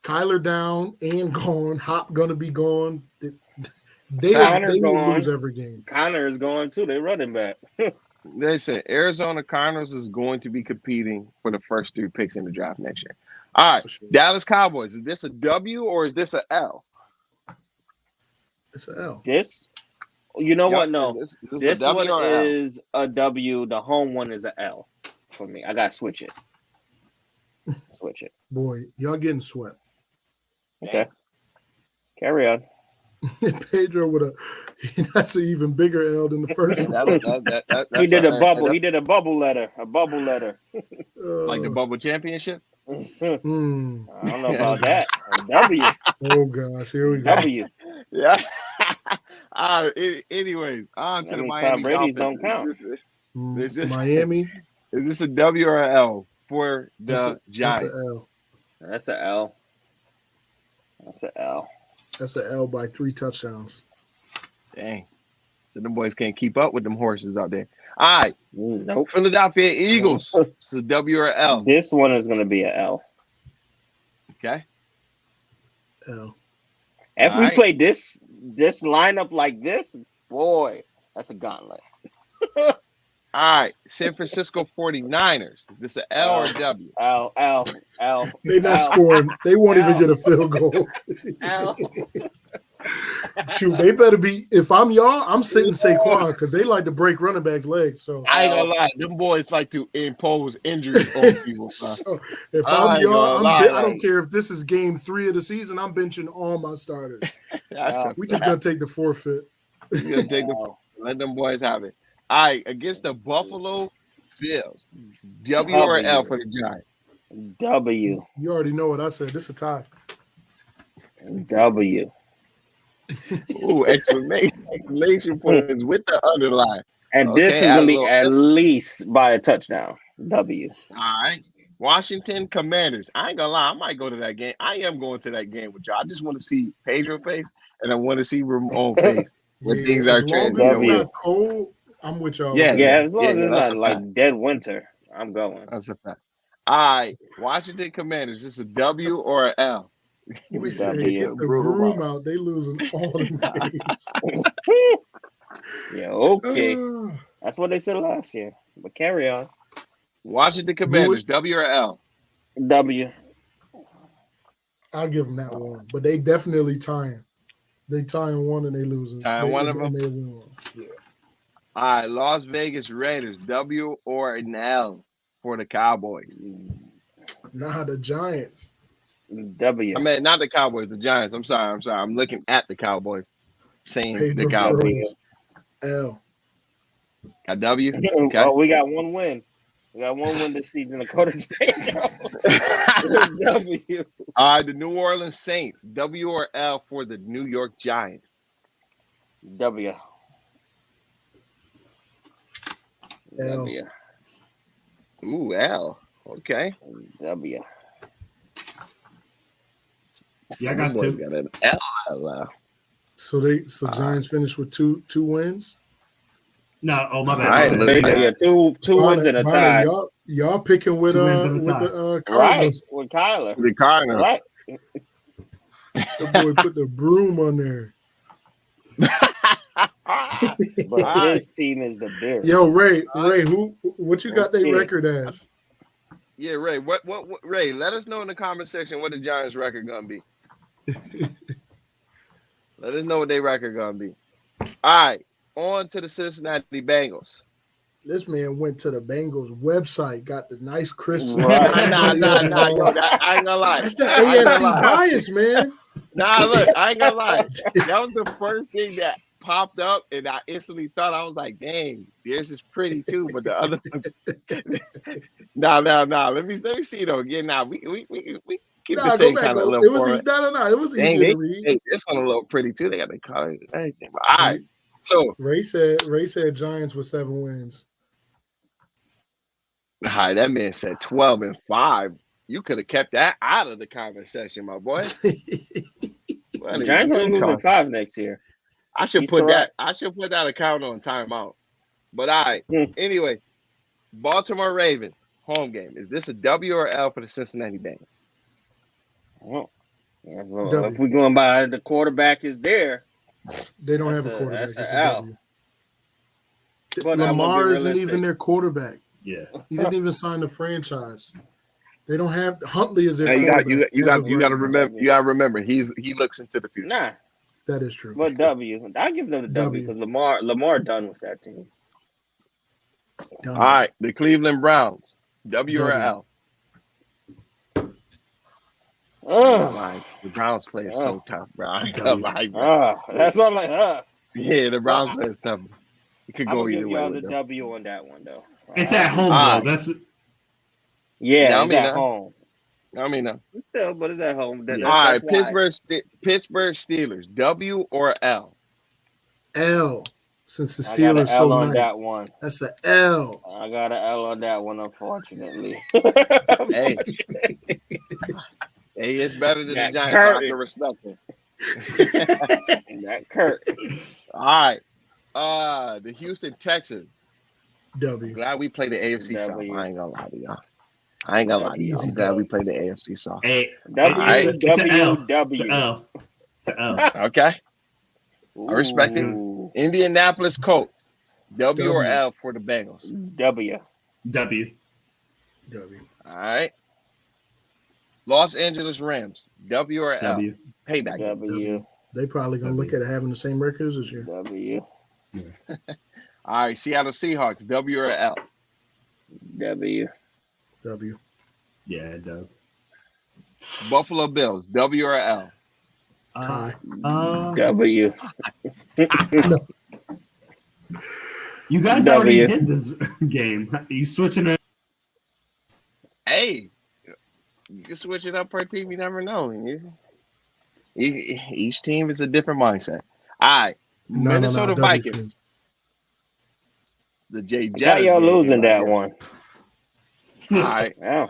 Speaker 4: Kyler down and gone. Hop gonna be gone. They
Speaker 5: Connor's
Speaker 4: will
Speaker 5: gone.
Speaker 4: lose every game.
Speaker 5: Connor is going too. They running back.
Speaker 1: Listen, Arizona Cardinals is going to be competing for the first 3 picks in the draft next year. All right.
Speaker 4: For sure.
Speaker 1: Dallas Cowboys. Is this a W or is this a L?
Speaker 4: It's an L.
Speaker 5: This, you know
Speaker 1: Yep.
Speaker 5: what? No,
Speaker 1: Is this
Speaker 5: this
Speaker 1: a W
Speaker 5: one
Speaker 1: or a L?
Speaker 5: is a W. The home one is a L for me. I got to switch it. Switch it.
Speaker 4: Boy, y'all getting swept.
Speaker 5: Okay. Carry on.
Speaker 4: Pedro with that's an even bigger L than the first one.
Speaker 5: He did a bubble. He did a bubble letter. A bubble letter.
Speaker 1: like the bubble championship.
Speaker 5: I
Speaker 4: Mm.
Speaker 5: don't know about that. A W.
Speaker 4: Oh gosh, here we go.
Speaker 5: W.
Speaker 1: Yeah. Anyways, on to
Speaker 5: That
Speaker 1: the
Speaker 5: means
Speaker 1: Miami
Speaker 5: Tom Brady's
Speaker 1: Dolphins.
Speaker 5: don't count.
Speaker 1: This is-
Speaker 4: Miami.
Speaker 1: Is this a W or a L for
Speaker 4: That's
Speaker 1: the
Speaker 4: That's
Speaker 1: Giants?
Speaker 4: an L.
Speaker 5: That's a L. That's a L.
Speaker 4: That's an L by 3 touchdowns.
Speaker 1: Dang. So them boys can't keep up with them horses out there. All right.
Speaker 5: Nope.
Speaker 1: Philadelphia Eagles. It's a W or a L.
Speaker 5: This one is going to be a L.
Speaker 1: Okay.
Speaker 4: L.
Speaker 5: If
Speaker 1: All
Speaker 5: we
Speaker 1: right.
Speaker 5: play this lineup like this, boy, that's a gauntlet.
Speaker 1: All right. San Francisco 49ers. Is this a L or a W?
Speaker 5: L.
Speaker 4: They not
Speaker 5: L.
Speaker 4: scoring. They won't even
Speaker 5: L.
Speaker 4: get a field goal.
Speaker 5: L.
Speaker 4: Shoot, they better be. If I'm y'all, I'm sitting Saquon because they like to break running back legs. So,
Speaker 1: I ain't gonna lie. Them boys like to impose injuries on people. Son.
Speaker 4: so if
Speaker 1: I
Speaker 4: I'm
Speaker 1: ain't
Speaker 4: y'all,
Speaker 1: gonna lie,
Speaker 4: I don't
Speaker 1: like-
Speaker 4: care if this is game 3 of the season. I'm benching all my starters.
Speaker 1: That's a
Speaker 4: We just gonna take the forfeit.
Speaker 1: You gotta take the let them boys have it. All right, against the Buffalo Bills. W or L for the Giants?
Speaker 5: W.
Speaker 4: You already know what I said. This is a tie.
Speaker 5: W.
Speaker 1: Ooh, exclamation points with the underline.
Speaker 5: And this
Speaker 1: Okay,
Speaker 5: is
Speaker 1: add a
Speaker 5: gonna be
Speaker 1: little-
Speaker 5: at least by a touchdown. W.
Speaker 1: All right. Washington Commanders. I ain't gonna lie, I might go to that game. I am going to that game with y'all. I just want to see Pedro face and I want to see Ramon face when things
Speaker 4: as
Speaker 1: are
Speaker 4: long as it's
Speaker 5: W.
Speaker 4: not cold, I'm with y'all.
Speaker 1: Yeah.
Speaker 5: Yeah, as long as it's
Speaker 1: that's
Speaker 5: not
Speaker 1: a
Speaker 5: like
Speaker 1: fact.
Speaker 5: dead winter, I'm going.
Speaker 1: That's a fact. All right, Washington Commanders. This is a W or an L?
Speaker 4: We said
Speaker 5: W.
Speaker 4: get the
Speaker 1: Brutal
Speaker 4: broom
Speaker 1: ball.
Speaker 4: out. They losing all the games.
Speaker 5: Yeah, okay.
Speaker 4: Ah.
Speaker 5: That's what they said last year. But carry on.
Speaker 1: Washington Commanders. W or L?
Speaker 5: W.
Speaker 4: I'll give them that one, but they definitely tying. They tying one and they losing.
Speaker 1: Tying one of them?
Speaker 4: They win one. Yeah.
Speaker 1: All right, Las Vegas Raiders. W or an L for the Cowboys?
Speaker 4: Nah, the Giants.
Speaker 5: W.
Speaker 1: I mean, not the Cowboys, the Giants. I'm sorry. I'm looking at the Cowboys, saying the
Speaker 4: Pedro
Speaker 1: Cowboys.
Speaker 4: Froze. L.
Speaker 1: A W. Okay.
Speaker 5: Oh, we got one win. We got one win this season. Dakota W.
Speaker 1: All right, the New Orleans Saints. W or L for the New York Giants?
Speaker 5: W.
Speaker 4: L.
Speaker 5: W.
Speaker 1: Ooh, L. Okay.
Speaker 5: W.
Speaker 3: Yeah, I got
Speaker 1: Someone's
Speaker 3: two.
Speaker 1: got an L.
Speaker 4: So Giants finished with two wins.
Speaker 3: No, oh my bad.
Speaker 1: All right,
Speaker 3: my
Speaker 1: look
Speaker 3: bad.
Speaker 1: at that.
Speaker 5: Yeah, two wins and a tie.
Speaker 4: Y'all picking with
Speaker 3: 2 wins and a tie.
Speaker 4: the
Speaker 5: Right,
Speaker 4: Cardinals.
Speaker 5: with Kyler.
Speaker 1: The Cardinals.
Speaker 5: Right.
Speaker 4: The boy put the broom on there.
Speaker 5: But his team is the Bears.
Speaker 4: Yo, Ray, what you got their
Speaker 5: Yeah.
Speaker 4: record as?
Speaker 1: Yeah, Ray. What? Ray, let us know in the comment section what the Giants' record gonna be. Let us know what their record gonna be. All right, on to the Cincinnati Bengals.
Speaker 4: This man went to the Bengals website, got the nice crisp.
Speaker 5: Right.
Speaker 1: Nah, yo, I ain't gonna lie.
Speaker 4: That's the
Speaker 1: I ain't
Speaker 4: AFC
Speaker 1: gonna lie.
Speaker 4: bias, man.
Speaker 1: Nah, look, I ain't gonna lie. That was the first thing that popped up, and I instantly thought, I was like, dang, theirs is pretty too, but the other ones. Nah. Let me see though. Again, now we keep
Speaker 4: Nah,
Speaker 1: the same
Speaker 4: go back.
Speaker 1: kind of
Speaker 4: It
Speaker 1: little
Speaker 4: was
Speaker 1: format.
Speaker 4: no. It was
Speaker 1: Dang,
Speaker 4: easy to read.
Speaker 1: Hey, this one a little pretty too. They got the colors and everything. But, all right, so
Speaker 4: Ray said Giants with 7 wins.
Speaker 1: hi, that man said 12-5. You could have kept that out of the conversation, my boy. What are
Speaker 5: Giants
Speaker 1: you
Speaker 5: only losing
Speaker 1: talking?
Speaker 5: 5 next year.
Speaker 1: I should
Speaker 5: He's
Speaker 1: put
Speaker 5: correct.
Speaker 1: that. I should put that account on timeout. But all right.
Speaker 5: Hmm.
Speaker 1: Anyway, Baltimore Ravens home game. Is this a W or L for the Cincinnati Bengals?
Speaker 5: Well, yeah, well,
Speaker 4: W.
Speaker 5: if we're going by the quarterback is there,
Speaker 4: They don't
Speaker 5: That's
Speaker 4: have a
Speaker 5: a-
Speaker 4: quarterback.
Speaker 5: that's
Speaker 4: It's
Speaker 5: a
Speaker 4: a
Speaker 5: L.
Speaker 4: W.
Speaker 5: But I'm gonna
Speaker 4: Lamar
Speaker 5: be
Speaker 4: isn't
Speaker 5: realistic.
Speaker 4: even their quarterback.
Speaker 3: Yeah.
Speaker 4: He didn't even sign the franchise. They don't have Huntley is their
Speaker 1: Now, you
Speaker 4: quarterback.
Speaker 1: got
Speaker 4: as of
Speaker 1: to
Speaker 4: right now.
Speaker 1: remember. You got to remember. He looks into the future.
Speaker 5: Nah,
Speaker 4: That is true.
Speaker 5: but W. I give them the W because Lamar done with that team.
Speaker 4: Done.
Speaker 1: All right, the Cleveland Browns. W or
Speaker 4: W.
Speaker 1: L?
Speaker 5: Ugh.
Speaker 1: Like, the Browns play is so tough, bro. I ain't
Speaker 3: W.
Speaker 1: gonna lie, bro.
Speaker 5: That's all like
Speaker 1: Yeah, the Browns play is tough. It could
Speaker 5: I'm
Speaker 1: go
Speaker 5: gonna
Speaker 1: either
Speaker 5: give
Speaker 1: way.
Speaker 5: y'all the
Speaker 1: with them.
Speaker 5: W on that one though.
Speaker 3: It's at home
Speaker 1: Ah.
Speaker 3: though. That's
Speaker 5: Yeah,
Speaker 1: Yeah, I
Speaker 5: it's
Speaker 1: mean,
Speaker 5: at home.
Speaker 1: I mean,
Speaker 5: Still, but it's at home.
Speaker 3: Yeah.
Speaker 1: all right,
Speaker 5: That's why.
Speaker 1: Pittsburgh Steelers. W or L?
Speaker 4: L. Since the
Speaker 5: I got an
Speaker 4: Steelers
Speaker 5: L
Speaker 4: so
Speaker 5: on
Speaker 4: nice.
Speaker 5: that one.
Speaker 4: That's an L.
Speaker 5: I got an L on that one, unfortunately.
Speaker 1: Hey, hey, it's better than
Speaker 5: Got
Speaker 1: the Giants. So I
Speaker 5: Kirby.
Speaker 1: can respect it.
Speaker 5: That Kurt.
Speaker 1: All right, the Houston Texans.
Speaker 4: W.
Speaker 1: Glad we played the AFC South.
Speaker 5: W.
Speaker 1: I ain't gonna lie to y'all. I'm
Speaker 4: Easy
Speaker 1: glad
Speaker 4: dub.
Speaker 1: we played the AFC South.
Speaker 3: a
Speaker 5: W
Speaker 1: Alright.
Speaker 3: It's an L. It's
Speaker 5: W.
Speaker 3: an L. It's an L.
Speaker 1: Okay. I respect it.
Speaker 5: Ooh,
Speaker 1: Indianapolis Colts. W or
Speaker 4: W.
Speaker 1: L for the Bengals.
Speaker 5: W.
Speaker 3: W.
Speaker 4: W.
Speaker 1: All right. Los Angeles Rams. W or L?
Speaker 3: W.
Speaker 1: Payback.
Speaker 5: W.
Speaker 4: They probably gonna look at it having the same records this year.
Speaker 5: W.
Speaker 1: All right. Seattle Seahawks. W or L?
Speaker 5: W.
Speaker 4: W.
Speaker 3: Yeah, W.
Speaker 1: Buffalo Bills. W or L?
Speaker 4: Tie.
Speaker 5: W.
Speaker 3: You guys
Speaker 5: W.
Speaker 3: already did this game. You switching it?
Speaker 1: Hey, you can switch it up per team. You never know. Each team is a different mindset. All right, Minnesota
Speaker 4: W
Speaker 1: Vikings. The Jay
Speaker 5: Got
Speaker 1: Jettas
Speaker 5: y'all
Speaker 1: game
Speaker 5: losing
Speaker 1: right
Speaker 5: that
Speaker 1: there.
Speaker 5: one.
Speaker 1: All right,
Speaker 5: Yeah.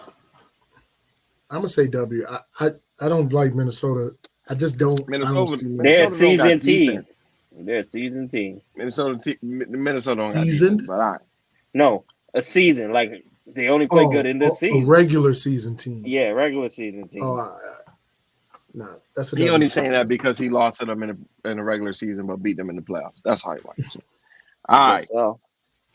Speaker 4: I'm gonna say W. I don't like Minnesota. I just don't. I don't
Speaker 1: Minnesota.
Speaker 4: see
Speaker 5: They're a
Speaker 1: Minnesota don't got
Speaker 5: seasoned team.
Speaker 1: defense.
Speaker 5: They're a seasoned team.
Speaker 1: Minnesota don't got
Speaker 4: Seasoned?
Speaker 1: defense. But all right.
Speaker 5: No, a season. Like they only play good in this
Speaker 4: a
Speaker 5: season.
Speaker 4: regular season team.
Speaker 5: Yeah, regular season team.
Speaker 4: Oh, no, that's a
Speaker 1: He
Speaker 4: W.
Speaker 1: only saying that because he lost to them in a regular season, but beat them in the playoffs. That's how he likes it. All right,
Speaker 5: So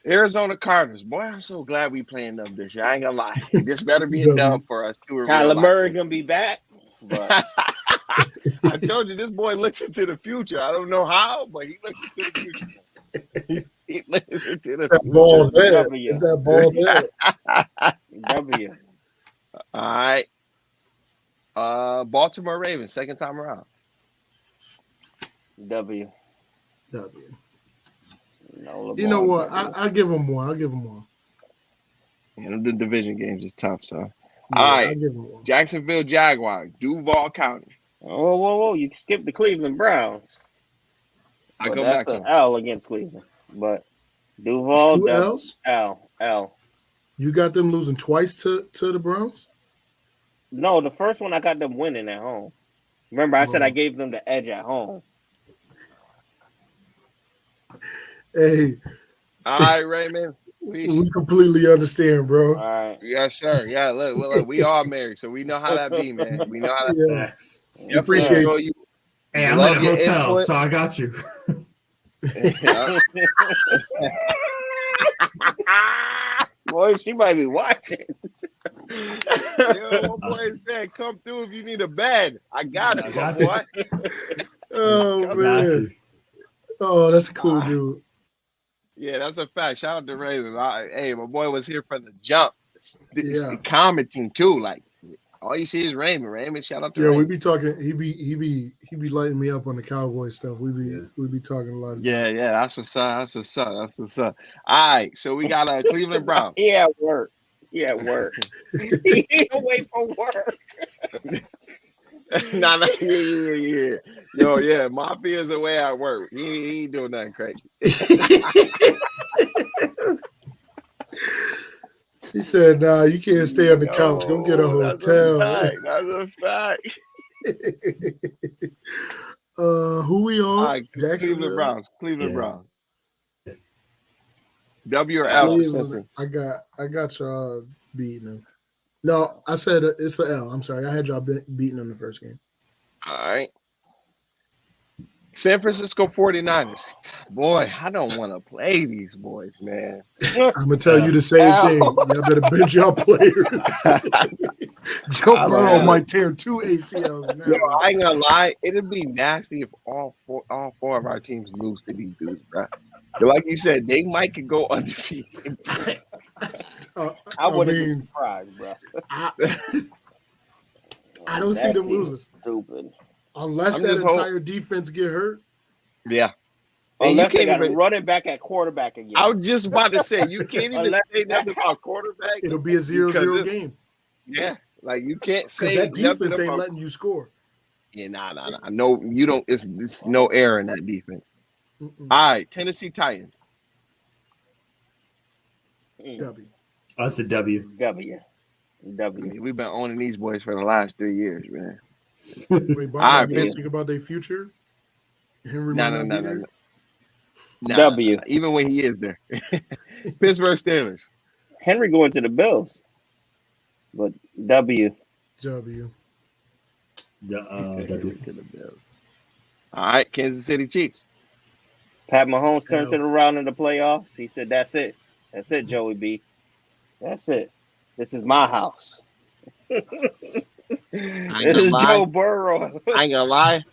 Speaker 1: Arizona Cardinals. Boy, I'm so glad we playing them this year. I ain't gonna lie. This better be a
Speaker 4: W.
Speaker 1: dub for us too. in real
Speaker 5: Kyler
Speaker 1: life.
Speaker 5: Murray gonna be back. But
Speaker 1: I told you this boy looks into the future. I don't know how, but he looks into the future. He looks into the
Speaker 4: That ball
Speaker 1: future.
Speaker 4: there.
Speaker 5: W.
Speaker 4: Is that ball there?
Speaker 5: W.
Speaker 1: All right. Baltimore Ravens, second time around.
Speaker 5: W.
Speaker 4: W.
Speaker 5: No,
Speaker 4: You know what?
Speaker 5: LeBron,
Speaker 4: I give them one. I'll give them one.
Speaker 1: The division games is tough, so.
Speaker 4: Yeah,
Speaker 1: All right.
Speaker 4: I'll give them one.
Speaker 1: Jacksonville Jaguars, Duval County.
Speaker 5: Whoa! You skipped the Cleveland Browns.
Speaker 1: I
Speaker 5: But
Speaker 1: go back
Speaker 5: that's
Speaker 1: to
Speaker 5: an
Speaker 1: them.
Speaker 5: L against Cleveland. But Duval,
Speaker 4: Two L's?
Speaker 5: L.
Speaker 4: You got them losing twice to the Browns?
Speaker 5: No, the first one I got them winning at home. Remember, I said
Speaker 4: Oh.
Speaker 5: I gave them the edge at home.
Speaker 4: Hey,
Speaker 1: All right, Raymond.
Speaker 4: we completely understand,
Speaker 5: All
Speaker 4: bro.
Speaker 5: right.
Speaker 1: Yes, sir. Yeah, look, we all married, so we know how that be, man. We know how that.
Speaker 4: Yeah.
Speaker 3: Facts.
Speaker 1: Definitely
Speaker 4: appreciate
Speaker 1: show you.
Speaker 3: Hey, I'm
Speaker 1: Love
Speaker 3: in a
Speaker 1: your
Speaker 3: hotel,
Speaker 1: input.
Speaker 3: so I got you.
Speaker 1: Yeah.
Speaker 5: Boy, she might be watching.
Speaker 1: Yo, my boy said, "Come through if you need a bed. I got
Speaker 3: I
Speaker 1: you,
Speaker 3: got
Speaker 1: my
Speaker 3: you.
Speaker 1: boy."
Speaker 4: Oh,
Speaker 3: I got
Speaker 4: man.
Speaker 3: you.
Speaker 4: Oh, that's a cool dude.
Speaker 1: Yeah, that's a fact. Shout out to Raven. Hey, my boy was here from the jump.
Speaker 4: Yeah.
Speaker 1: Commenting too. Like all you see is Raymond. Raymond, shout out to
Speaker 4: Yeah, we
Speaker 1: Raymond.
Speaker 4: be talking. He be lighting me up on the Cowboy stuff. We be talking a lot.
Speaker 1: Yeah, that's what's up. That's what's up. That's what's up. All right, so we got Cleveland Browns.
Speaker 5: He at work. He away from work.
Speaker 1: Nah, yeah. Yo, yeah, Mafia's away at work. He ain't doing nothing crazy.
Speaker 4: She said, "Nah, you can't stay on the couch. Go get a hotel."
Speaker 1: That's a fact.
Speaker 4: Who we on?
Speaker 1: All right, Cleveland
Speaker 4: Jacksonville?
Speaker 1: Browns. Cleveland
Speaker 3: Yeah.
Speaker 1: Browns. W or L for
Speaker 4: Cleveland.
Speaker 1: Cincy?
Speaker 4: I got y'all beating them. No, I said it's an L. I'm sorry. I had y'all beating them the first game.
Speaker 1: All right. San Francisco 49ers. Boy, I don't want to play these boys, man.
Speaker 4: I'm gonna tell you the same
Speaker 5: L.
Speaker 4: thing. Y'all better bench y'all players. Joe
Speaker 1: I
Speaker 4: Burrow
Speaker 1: know.
Speaker 4: might tear 2 ACLs now.
Speaker 1: Yo, I ain't gonna lie, it'd be nasty if all four of our teams lose to these dudes, bro. But like you said, they might could go undefeated.
Speaker 5: I wouldn't be
Speaker 4: mean,
Speaker 5: surprised, bro.
Speaker 4: I don't see
Speaker 5: That
Speaker 4: them
Speaker 5: team
Speaker 4: losing.
Speaker 5: is stupid.
Speaker 4: Unless
Speaker 1: I'm
Speaker 4: that
Speaker 1: just
Speaker 4: entire defense get hurt.
Speaker 1: Yeah. And you
Speaker 5: Unless they
Speaker 1: can't
Speaker 5: got a
Speaker 1: even-
Speaker 5: running back at quarterback again.
Speaker 1: I was just about to say you can't even
Speaker 5: Unless-
Speaker 1: say nothing about quarterback.
Speaker 4: It'll be a 0-0
Speaker 1: Because
Speaker 4: game.
Speaker 1: Yeah, like you can't
Speaker 4: Because
Speaker 1: say
Speaker 4: that
Speaker 1: nothing
Speaker 4: defense ain't
Speaker 1: about.
Speaker 4: letting you score.
Speaker 1: Yeah, nah. No, you don't. It's no error in that defense.
Speaker 4: Mm-mm.
Speaker 1: All right, Tennessee Titans.
Speaker 4: W.
Speaker 3: That's a W.
Speaker 5: W.
Speaker 1: I
Speaker 5: W.
Speaker 1: mean, we've been owning these boys for the last 3 years, man.
Speaker 4: Wait, Bob,
Speaker 1: All right,
Speaker 4: you
Speaker 1: Pitts-
Speaker 4: speak about their future? Henry
Speaker 1: No.
Speaker 4: might not be there?
Speaker 1: Nah,
Speaker 5: W.
Speaker 1: nah. Even when he is there. Pittsburgh Steelers.
Speaker 5: Henry going to the Bills. But W.
Speaker 4: W.
Speaker 3: W.
Speaker 1: To the Bills. All right, Kansas City Chiefs.
Speaker 5: Pat Mahomes turned
Speaker 4: L.
Speaker 5: it around in the playoffs. He said, "That's it. That's it, Joey B. That's it. This is my house.
Speaker 1: I ain't
Speaker 5: This
Speaker 1: gonna
Speaker 5: is
Speaker 1: lie.
Speaker 5: Joe Burrow."
Speaker 1: I ain't gonna lie.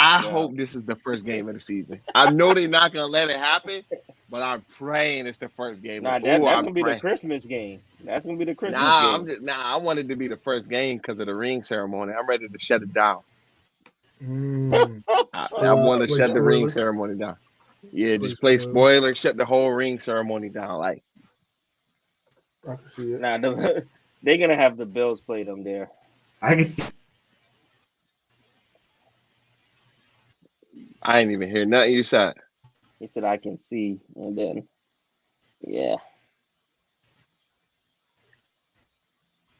Speaker 1: I
Speaker 5: Yeah.
Speaker 1: hope this is the first game of the season. I know they're not gonna let it happen, but I'm praying it's the first game.
Speaker 5: Nah,
Speaker 1: Like,
Speaker 5: that's
Speaker 1: I'm
Speaker 5: gonna be the
Speaker 1: praying.
Speaker 5: Christmas game. That's gonna be the Christmas game.
Speaker 1: I wanted to be the first game because of the ring ceremony. I'm ready to shut it down.
Speaker 4: Mm.
Speaker 1: I want to
Speaker 4: Play
Speaker 1: shut the ring
Speaker 4: spoiler.
Speaker 1: ceremony down. Yeah,
Speaker 4: Play
Speaker 1: just play
Speaker 4: spoiler.
Speaker 1: spoiler, shut the whole ring ceremony down. Like,
Speaker 4: I can see it.
Speaker 5: Nah, they're gonna have the Bills play them there.
Speaker 3: I can see.
Speaker 1: I ain't even hear nothing you said.
Speaker 5: He said I can see, and then yeah.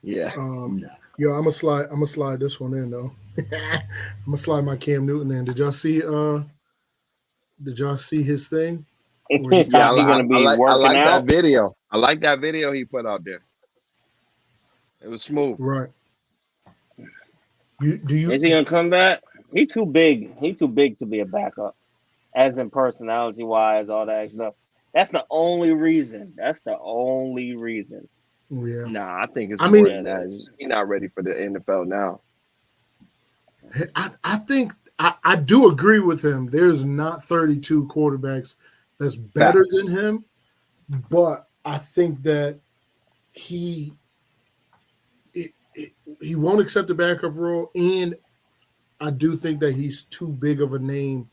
Speaker 1: Yeah.
Speaker 4: Yo, I'm gonna slide this one in though. I'm gonna slide my Cam Newton in. Did y'all see his thing? Where he
Speaker 1: Yeah,
Speaker 5: He gonna be
Speaker 1: I
Speaker 5: working
Speaker 1: like that
Speaker 5: out.
Speaker 1: video. I like that video he put out there. It was smooth.
Speaker 4: Right. You
Speaker 5: Is he gonna come back? He too big. He too big to be a backup. As in personality wise, all that stuff. That's the only reason.
Speaker 4: Yeah.
Speaker 1: Nah, I think it's
Speaker 4: I
Speaker 1: more
Speaker 4: mean-
Speaker 1: than that. He's not ready for the NFL now.
Speaker 4: I think I do agree with him. There's not 32 quarterbacks that's better
Speaker 1: Facts.
Speaker 4: than him, but I think that he won't accept the backup role, and I do think that he's too big of a name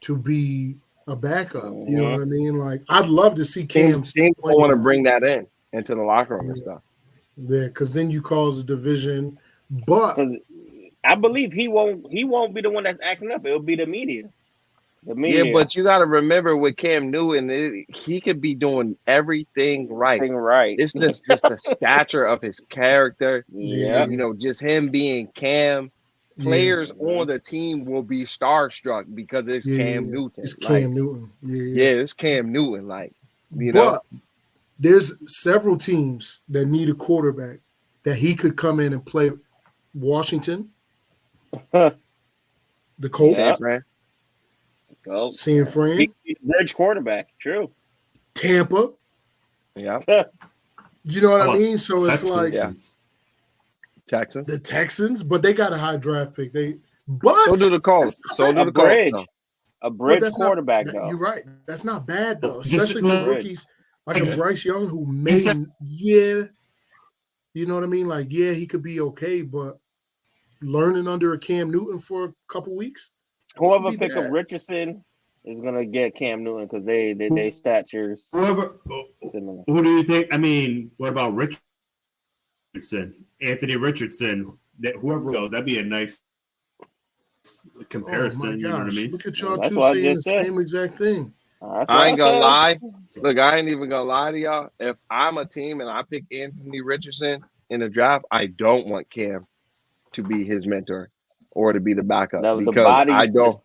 Speaker 4: to be a backup. You know what I mean? Like, I'd love to see Cam.
Speaker 1: Teams don't want to bring that into the locker room and stuff.
Speaker 4: Yeah, because then you cause a division. But
Speaker 5: Because I believe he won't be the one that's acting up. It'll be the media.
Speaker 1: Yeah, but you got to remember with Cam Newton, he could be doing everything right. It's just the stature of his character.
Speaker 5: Yeah.
Speaker 1: You know, just him being Cam. Players on the team will be starstruck because it's Cam Newton.
Speaker 4: It's Cam Newton.
Speaker 1: Yeah, it's Cam Newton. Like, you know.
Speaker 4: There's several teams that need a quarterback that he could come in and play. Washington, the Colts, San Fran,
Speaker 5: bridge quarterback. True.
Speaker 4: Tampa.
Speaker 1: Yeah.
Speaker 4: You know what I mean? So it's like
Speaker 1: Texans.
Speaker 4: The Texans, but they got a high draft pick.
Speaker 1: So do the Colts. So do the Colts.
Speaker 5: A bridge quarterback, though.
Speaker 4: You're right. That's not bad, though, especially for rookies like a Bryce Young who may, you know what I mean? Like, yeah, he could be okay, but learning under a Cam Newton for a couple weeks.
Speaker 5: Whoever pick up Richardson is gonna get Cam Newton because they statures.
Speaker 3: Who do you think? I mean, what about Richardson? Anthony Richardson? Whoever goes, that'd be a nice comparison.
Speaker 4: Oh my gosh.
Speaker 3: You know what I mean?
Speaker 4: Look at y'all two saying the same exact thing.
Speaker 1: I ain't gonna lie. Look, I ain't even gonna lie to y'all. If I'm a team and I pick Anthony Richardson in the draft, I don't want Cam to be his mentor or to be the backup. Because I don't.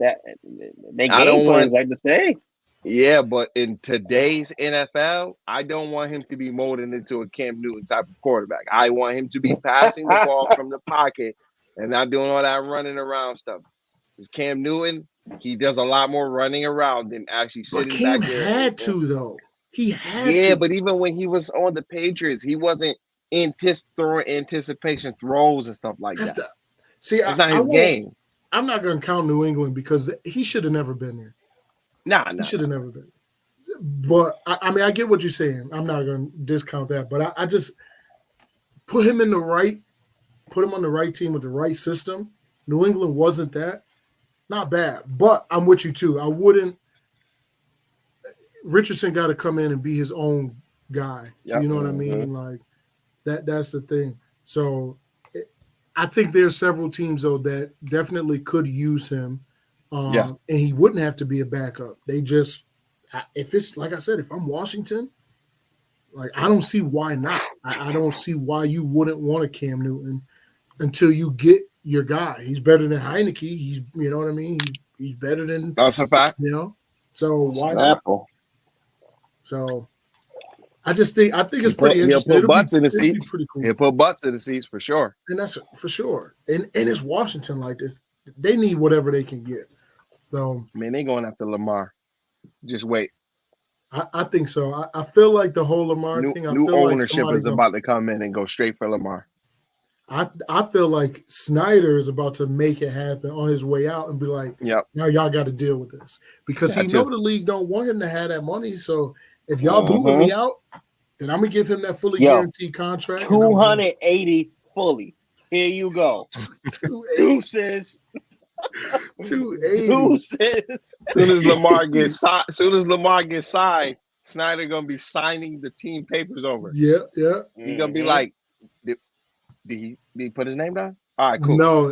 Speaker 5: They game plans like to say.
Speaker 1: Yeah, but in today's NFL, I don't want him to be molded into a Cam Newton type of quarterback. I want him to be passing the ball from the pocket and not doing all that running around stuff. Because Cam Newton, he does a lot more running around than actually sitting back there.
Speaker 4: Cam had to, though. He had to.
Speaker 1: Yeah, but even when he was on the Patriots, he wasn't throwing anticipation throws and stuff like that.
Speaker 4: That's
Speaker 1: not his game.
Speaker 4: I'm not going to count New England because he should have never been there.
Speaker 1: Nah.
Speaker 4: He should have never been. But, I mean, I get what you're saying. I'm not going to discount that. But I just put him on the right team with the right system. New England wasn't that. Not bad. But I'm with you, too. I wouldn't. Richardson got to come in and be his own guy. Yep. You know what I mean? Like, that's the thing. So I think there's several teams, though, that definitely could use him. And he wouldn't have to be a backup. They just, if it's, like I said, if I'm Washington, like, I don't see why not. I don't see why you wouldn't want a Cam Newton until you get your guy. He's better than Heineke. He's, you know what I mean? He's better than.
Speaker 1: That's a fact.
Speaker 4: You know? So why not? So I think it's pretty interesting.
Speaker 1: He'll put butts in the seats.
Speaker 4: Pretty cool.
Speaker 1: He'll put butts in the seats for sure.
Speaker 4: And that's for sure. And it's Washington like this. They need whatever they can get. So
Speaker 1: I mean, they going after Lamar. Just wait.
Speaker 4: I think so. I feel like the whole Lamar thing.
Speaker 1: New ownership is about to come in and go straight for Lamar.
Speaker 4: I feel like Snyder is about to make it happen on his way out and be like,
Speaker 1: "Yep,
Speaker 4: now y'all got to deal with this," because he know the league don't want him to have that money. So if y'all booting me out, then I'm gonna give him that fully guaranteed contract.
Speaker 5: 280 fully. Here you go. 280.
Speaker 4: 280.
Speaker 1: Soon as Lamar gets signed, Snyder gonna be signing the team papers over.
Speaker 4: Yeah.
Speaker 1: He's gonna be like, did he put his name down? All right, cool.
Speaker 4: No,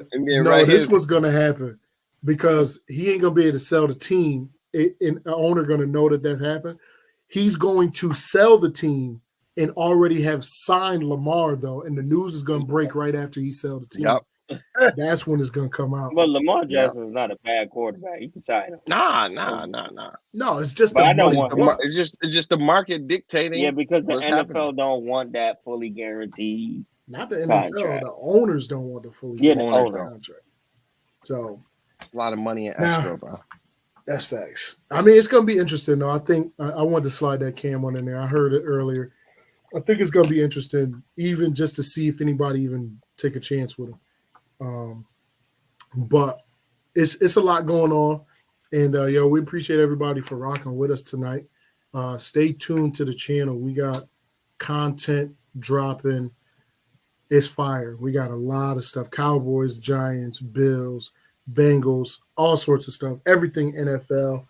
Speaker 4: this was gonna happen. because he ain't gonna be able to sell the team. And the owner gonna know that that's happened. He's going to sell the team and already have signed Lamar though, and the news is gonna break right after he sell the team.
Speaker 1: Yep.
Speaker 4: That's when it's gonna come out.
Speaker 5: But Lamar Jackson is not a bad quarterback. You can sign him.
Speaker 1: Nah.
Speaker 4: No, it's just
Speaker 5: But
Speaker 4: the
Speaker 5: I don't
Speaker 4: money.
Speaker 5: want-
Speaker 1: It's just the market dictating.
Speaker 5: Yeah, because the
Speaker 1: what's
Speaker 5: NFL
Speaker 1: happening.
Speaker 5: don't want that fully guaranteed.
Speaker 4: Not the NFL.
Speaker 5: Contract.
Speaker 4: The owners don't want the fully
Speaker 5: Yeah, the
Speaker 4: guaranteed
Speaker 5: owners.
Speaker 4: contract. So
Speaker 1: A lot of money in
Speaker 4: Nah.
Speaker 1: escrow, bro.
Speaker 4: that's facts. I mean, it's gonna be interesting though. I think I wanted to slide that Cam one in there. I heard it earlier. I think it's gonna be interesting, even just to see if anybody even take a chance with him. But it's a lot going on, and we appreciate everybody for rocking with us tonight. Stay tuned to the channel. We got content dropping. It's fire. We got a lot of stuff: Cowboys, Giants, Bills, Bengals, all sorts of stuff. Everything NFL.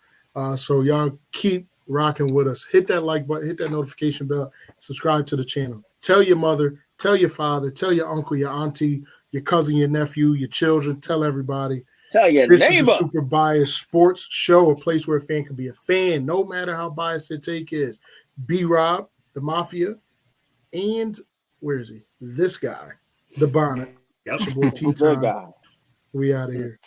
Speaker 4: So y'all keep rocking with us. Hit that like button, hit that notification bell, subscribe to the channel. Tell your mother, tell your father, tell your uncle, your auntie, your cousin, your nephew, your children. Tell everybody.
Speaker 5: Tell your
Speaker 4: This is
Speaker 5: neighbor.
Speaker 4: the Super Biased Sports Show, a place where a fan can be a fan, no matter how biased their take is. B-Rob, the Mafia, and where is he? This guy, the Bonnet.
Speaker 3: Yep.
Speaker 4: It's your boy
Speaker 5: Good
Speaker 4: T-Time.
Speaker 5: guy.
Speaker 4: We out of here.